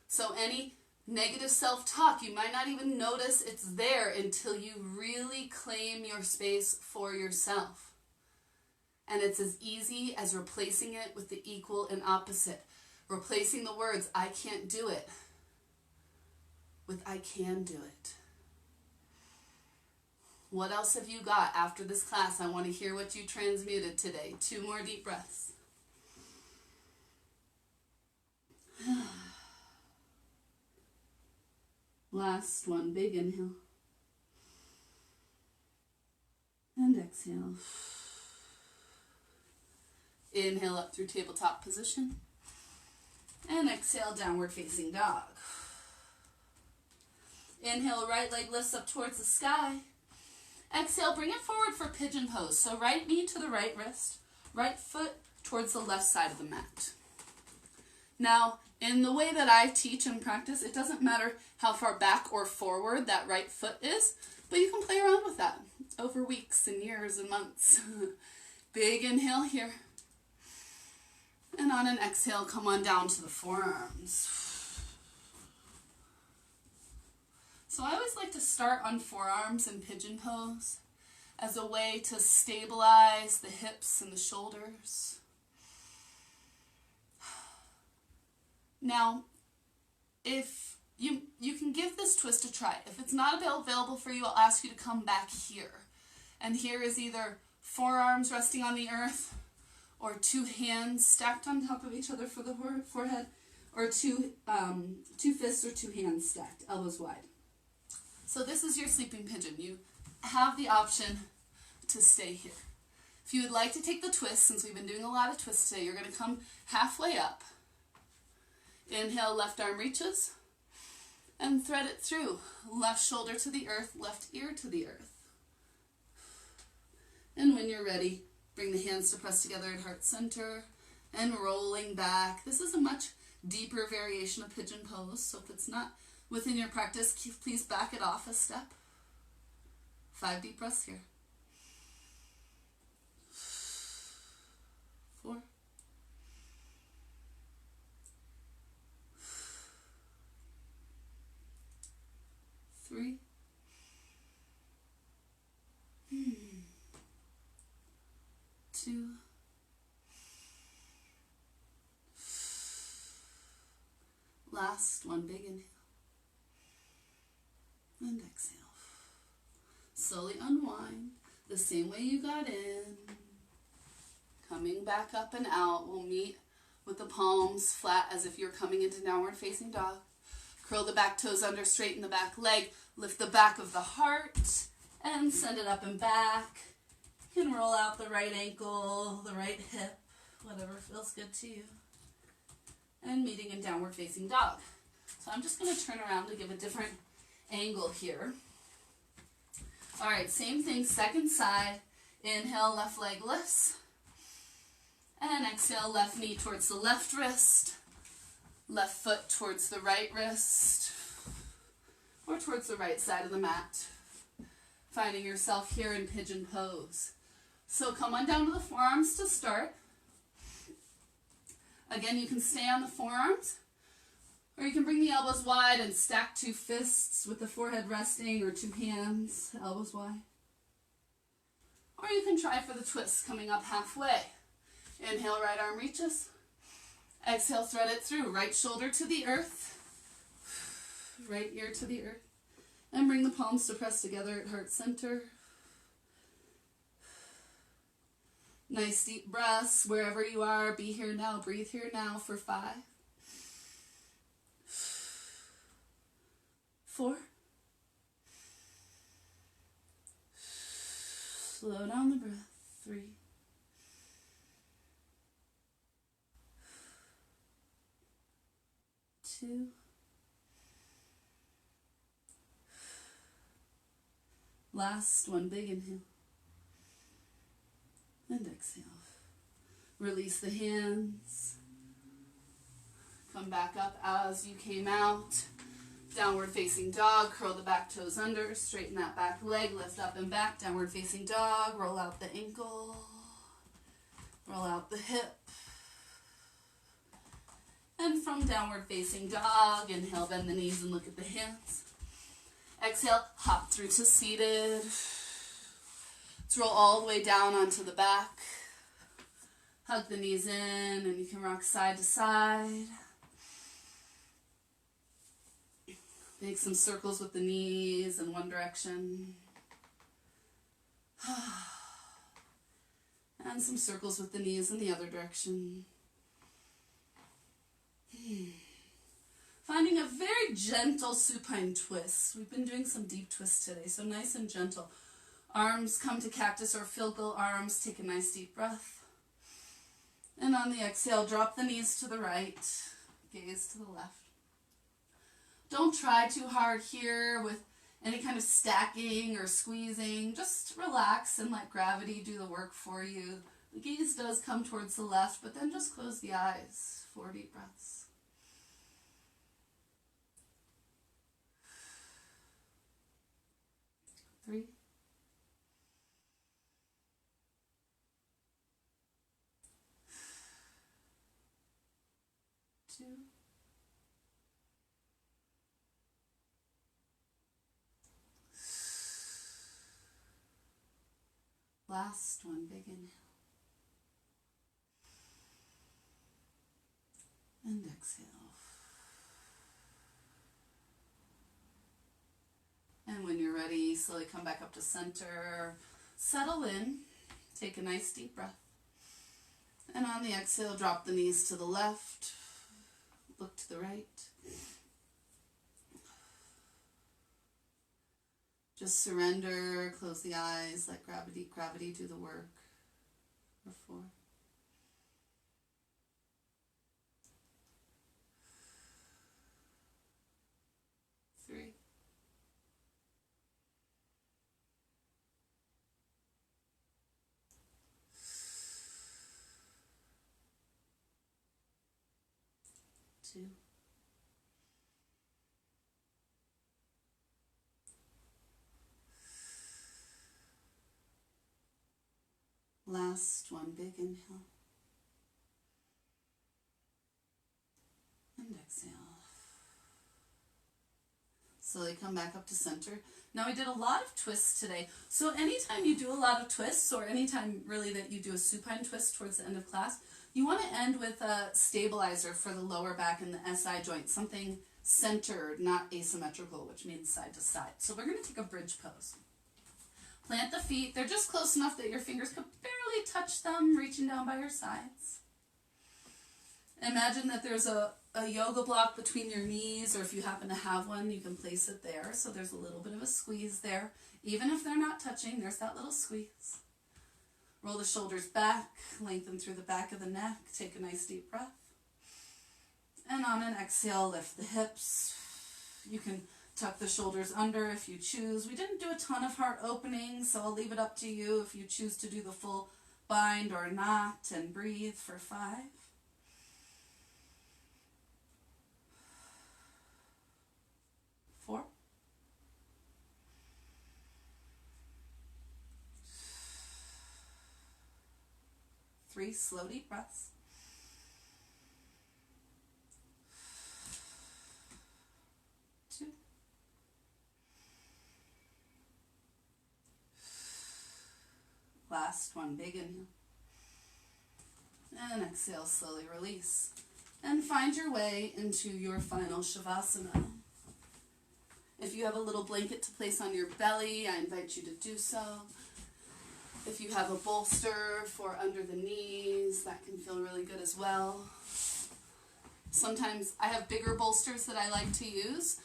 So any negative self-talk, you might not even notice it's there until you really claim your space for yourself. And it's as easy as replacing it with the equal and opposite. Replacing the words, I can't do it, with I can do it. What else have you got after this class? I want to hear what you transmuted today. 2 more deep breaths. Last one, big inhale. And exhale. Inhale up through tabletop position. And exhale, downward facing dog. Inhale, right leg lifts up towards the sky. Exhale, bring it forward for pigeon pose. So right knee to the right wrist, right foot towards the left side of the mat. Now, in the way that I teach and practice, it doesn't matter how far back or forward that right foot is, but you can play around with that over weeks and years and months. Big inhale here. And on an exhale, come on down to the forearms. So I always like to start on forearms in pigeon pose. as a way to stabilize the hips and the shoulders. Now, if you can give this twist a try. If it's not available for you, I'll ask you to come back here. And here is either forearms resting on the earth, or two hands stacked on top of each other for the forehead, or two fists or two hands stacked, elbows wide. So this is your sleeping pigeon. You have the option to stay here. If you would like to take the twist, since we've been doing a lot of twists today, you're going to come halfway up. Inhale, left arm reaches, and thread it through. Left shoulder to the earth, left ear to the earth. And when you're ready, bring the hands to press together at heart center and rolling back. This is a much deeper variation of pigeon pose, so if it's not within your practice, please back it off a step. 5 deep breaths here. 4. 3. 2. Last one, big inhale. And exhale. Slowly unwind the same way you got in. Coming back up and out. We'll meet with the palms flat as if you're coming into downward facing dog. Curl the back toes under, straighten the back leg. Lift the back of the heart and send it up and back. You can roll out the right ankle, the right hip, whatever feels good to you. And meeting in downward facing dog. So I'm just going to turn around to give a different angle here. All right, same thing, second side. Inhale, left leg lifts. And exhale, left knee towards the left wrist. Left foot towards the right wrist. Or towards the right side of the mat. Finding yourself here in pigeon pose. So come on down to the forearms to start. Again, you can stay on the forearms, or you can bring the elbows wide and stack two fists with the forehead resting, or two hands, elbows wide. Or you can try for the twist, coming up halfway. Inhale, right arm reaches. Exhale, thread it through. Right shoulder to the earth. Right ear to the earth. And bring the palms to press together at heart center. Nice deep breaths wherever you are. Be here now. Breathe here now for 5. 4. Slow down the breath. 3. 2. Last one, big inhale. And exhale. Release the hands. Come back up as you came out. Downward facing dog. Curl the back toes under. Straighten that back leg. Lift up and back. Downward facing dog. Roll out the ankle. Roll out the hip. And from downward facing dog, inhale, bend the knees and look at the hands. Exhale, hop through to seated. Let's roll all the way down onto the back. Hug the knees in, and you can rock side to side. Make some circles with the knees in one direction. And some circles with the knees in the other direction. Finding a very gentle supine twist. We've been doing some deep twists today, so nice and gentle. Arms come to cactus or filgal arms. Take a nice deep breath. And on the exhale, drop the knees to the right. Gaze to the left. Don't try too hard here with any kind of stacking or squeezing. Just relax and let gravity do the work for you. The gaze does come towards the left, but then just close the eyes. 4 deep breaths. 3. 2. 1. Last one, big inhale. And exhale. And when you're ready, slowly come back up to center. Settle in. Take a nice deep breath. And on the exhale, drop the knees to the left. Look to the right. Just surrender. Close the eyes. Let gravity do the work. For 4. 3. 2. Last one, big inhale. And exhale. Slowly come back up to center. Now we did a lot of twists today. So anytime you do a lot of twists, or anytime really that you do a supine twist towards the end of class, you want to end with a stabilizer for the lower back and the SI joint, something centered, not asymmetrical, which means side to side. So we're going to take a bridge pose. Plant the feet. They're just close enough that your fingers could barely touch them, reaching down by your sides. Imagine that there's a yoga block between your knees, or if you happen to have one, you can place it there. So there's a little bit of a squeeze there. Even if they're not touching, there's that little squeeze. Roll the shoulders back, lengthen through the back of the neck. Take a nice deep breath. And on an exhale, lift the hips. You can tuck the shoulders under if you choose. We didn't do a ton of heart opening, so I'll leave it up to you if you choose to do the full bind or not, and breathe for 5. 4. 3, slow deep breaths. 2. Last one, big inhale. And exhale, slowly release. And find your way into your final Shavasana. If you have a little blanket to place on your belly, I invite you to do so. If you have a bolster for under the knees, that can feel really good as well. Sometimes I have bigger bolsters that I like to use,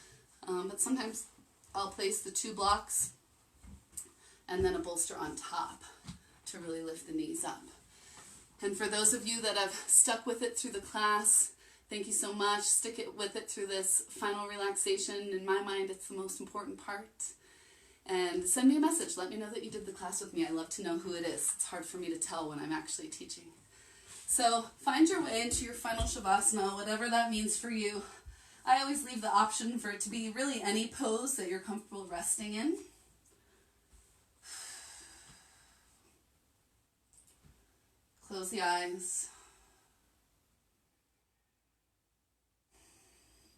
but sometimes I'll place the 2 blocks and then a bolster on top to really lift the knees up. And for those of you that have stuck with it through the class, thank you so much. Stick it with it through this final relaxation. In my mind, it's the most important part. And send me a message. Let me know that you did the class with me. I love to know who it is. It's hard for me to tell when I'm actually teaching. So find your way into your final Shavasana, whatever that means for you. I always leave the option for it to be really any pose that you're comfortable resting in. Close the eyes.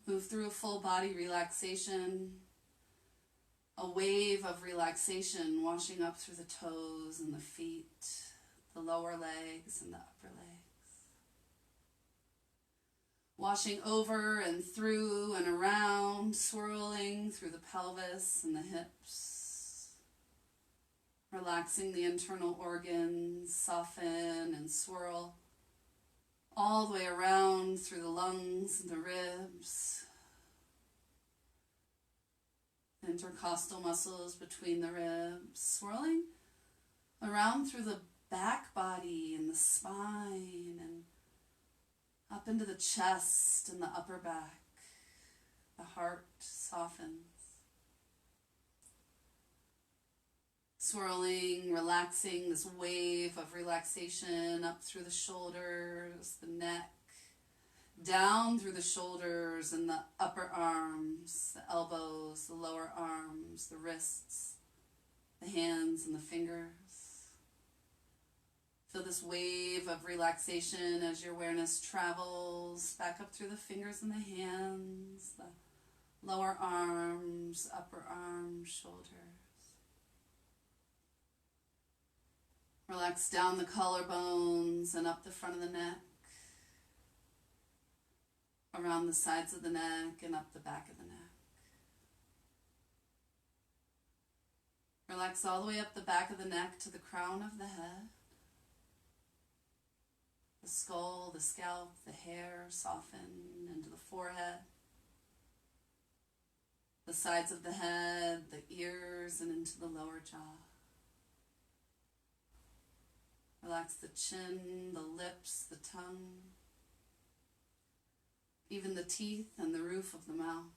Move through a full body relaxation. A wave of relaxation washing up through the toes and the feet, the lower legs and the upper legs. Washing over and through and around, swirling through the pelvis and the hips. Relaxing the internal organs, soften and swirl all the way around through the lungs and the ribs. Intercostal muscles between the ribs, swirling around through the back body and the spine and up into the chest and the upper back. The heart softens. Swirling, relaxing, this wave of relaxation up through the shoulders, the neck, down through the shoulders and the upper arms, the elbows, the lower arms, the wrists, the hands and the fingers. Feel this wave of relaxation as your awareness travels back up through the fingers and the hands, the lower arms, upper arms, shoulders. Relax down the collarbones and up the front of the neck, around the sides of the neck and up the back of the neck. Relax all the way up the back of the neck to the crown of the head. The skull, the scalp, the hair soften into the forehead. The sides of the head, the ears, and into the lower jaw. Relax the chin, the lips, the tongue, even the teeth and the roof of the mouth.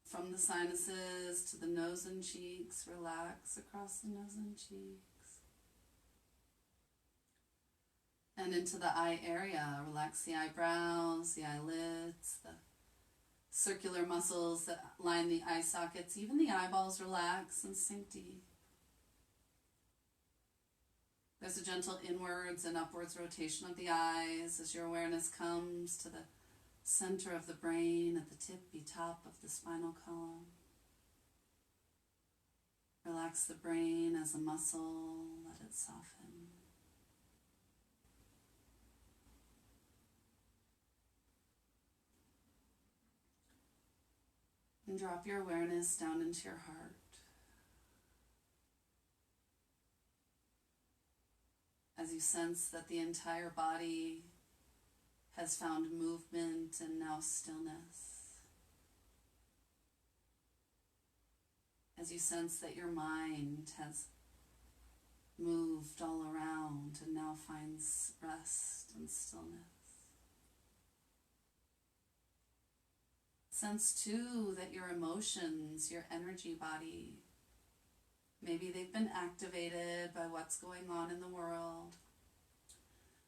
From the sinuses to the nose and cheeks, relax across the nose and cheeks. And into the eye area, relax the eyebrows, the eyelids, the circular muscles that line the eye sockets, even the eyeballs relax and sink deep. There's a gentle inwards and upwards rotation of the eyes as your awareness comes to the center of the brain at the tippy top of the spinal column. Relax the brain as a muscle, let it soften. And drop your awareness down into your heart. As you sense that the entire body has found movement and now stillness. As you sense that your mind has moved all around and now finds rest and stillness. Sense too that your emotions, your energy body, maybe they've been activated by what's going on in the world.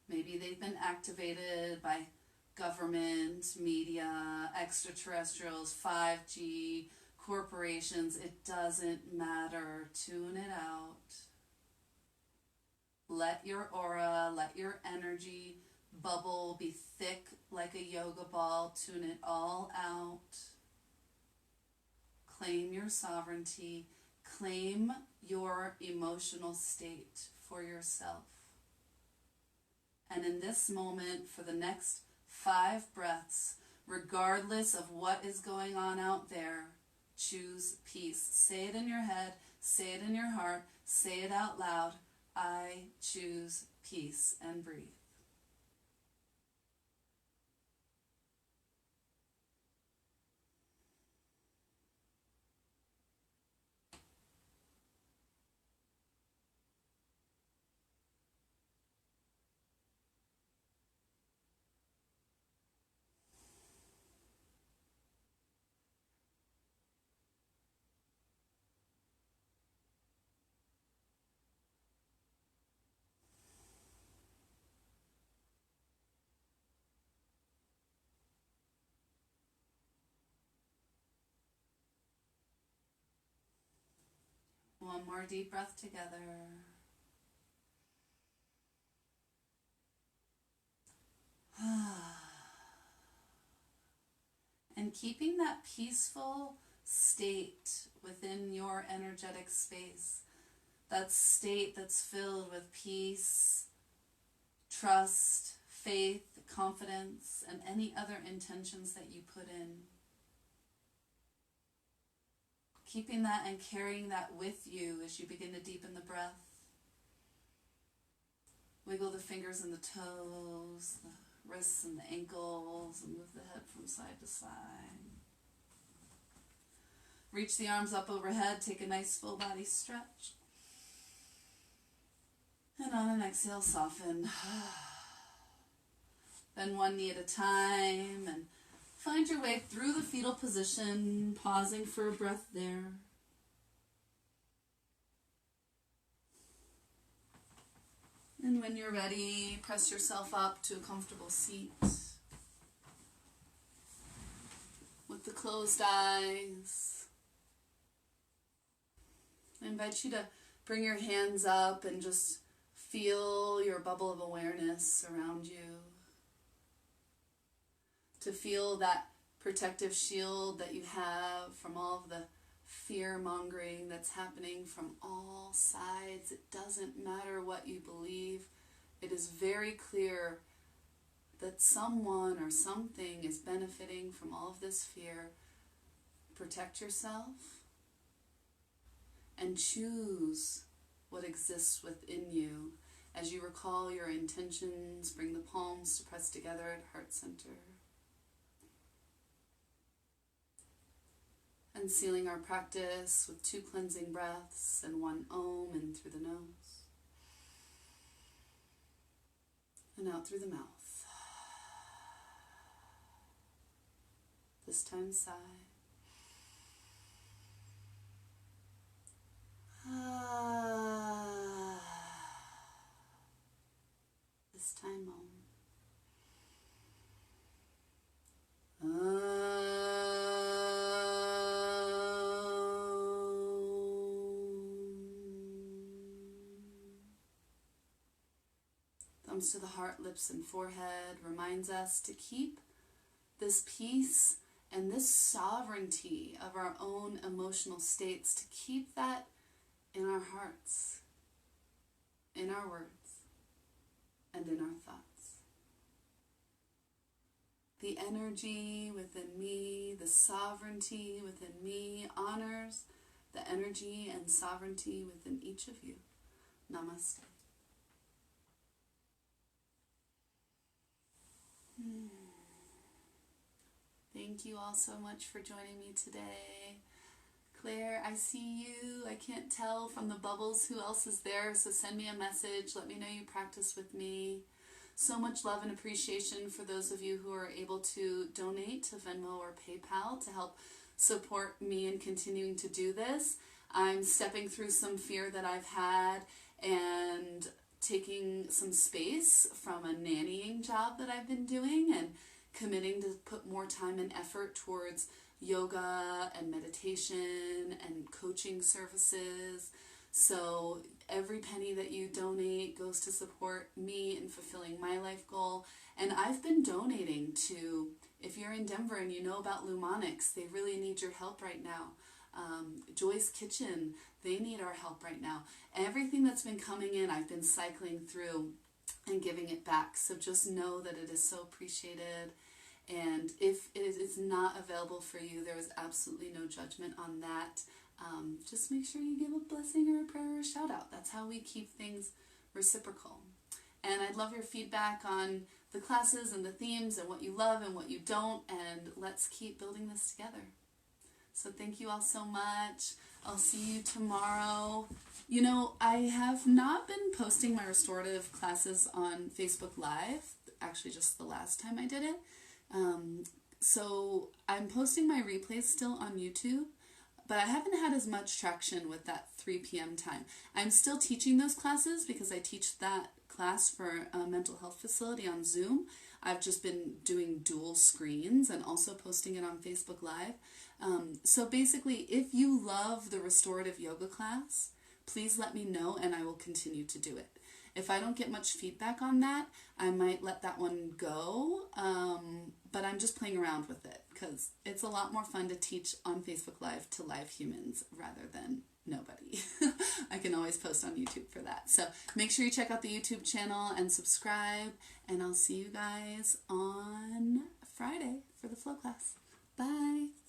Maybe they've been activated by government, media, extraterrestrials, 5G, corporations. It doesn't matter. Tune it out. Let your aura, let your energy bubble be thick like a yoga ball. Tune it all out. Claim your sovereignty. Claim your emotional state for yourself. And in this moment, for the next 5 breaths, regardless of what is going on out there, choose peace. Say it in your head, say it in your heart, say it out loud. I choose peace, and breathe. One more deep breath together. And keeping that peaceful state within your energetic space, that state that's filled with peace, trust, faith, confidence, and any other intentions that you put in. Keeping that and carrying that with you as you begin to deepen the breath. Wiggle the fingers and the toes, the wrists and the ankles, and move the head from side to side. Reach the arms up overhead, take a nice full body stretch. And on an exhale, soften. Bend one knee at a time and find your way through the fetal position, pausing for a breath there. And when you're ready, press yourself up to a comfortable seat. With the closed eyes, I invite you to bring your hands up and just feel your bubble of awareness around you. To feel that protective shield that you have from all of the fear-mongering that's happening from all sides. It doesn't matter what you believe. It is very clear that someone or something is benefiting from all of this fear. Protect yourself and choose what exists within you. As you recall your intentions, bring the palms to press together at heart center. And sealing our practice with 2 cleansing breaths and 1 Om in through the nose and out through the mouth. This time sigh. This time Om. Thumbs to the heart, lips, and forehead reminds us to keep this peace and this sovereignty of our own emotional states, to keep that in our hearts, in our words, and in our thoughts. The energy within me, the sovereignty within me honors the energy and sovereignty within each of you. Namaste. Thank you all so much for joining me today. Claire, I see you. I can't tell from the bubbles who else is there, so send me a message. Let me know you practice with me. So much love and appreciation for those of you who are able to donate to Venmo or PayPal to help support me in continuing to do this. I'm stepping through some fear that I've had and taking some space from a nannying job that I've been doing and committing to put more time and effort towards yoga and meditation and coaching services. So every penny that you donate goes to support me in fulfilling my life goal. And I've been donating to, if you're in Denver and you know about Lumonics, they really need your help right now. Joy's Kitchen, they need our help right now. Everything that's been coming in, I've been cycling through and giving it back. So just know that it is so appreciated. And if it is not available for you, there is absolutely no judgment on that. Just make sure you give a blessing or a prayer or a shout out. That's how we keep things reciprocal. And I'd love your feedback on the classes and the themes and what you love and what you don't. And let's keep building this together. So thank you all so much. I'll see you tomorrow. You know, I have not been posting my restorative classes on Facebook Live. Actually, just the last time I did it. So I'm posting my replays still on YouTube, but I haven't had as much traction with that 3 p.m. time. I'm still teaching those classes because I teach that class for a mental health facility on Zoom. I've just been doing dual screens and also posting it on Facebook Live. So basically, if you love the restorative yoga class, please let me know and I will continue to do it. If I don't get much feedback on that, I might let that one go, but I'm just playing around with it because it's a lot more fun to teach on Facebook Live to live humans rather than nobody. I can always post on YouTube for that. So make sure you check out the YouTube channel and subscribe, and I'll see you guys on Friday for the flow class. Bye!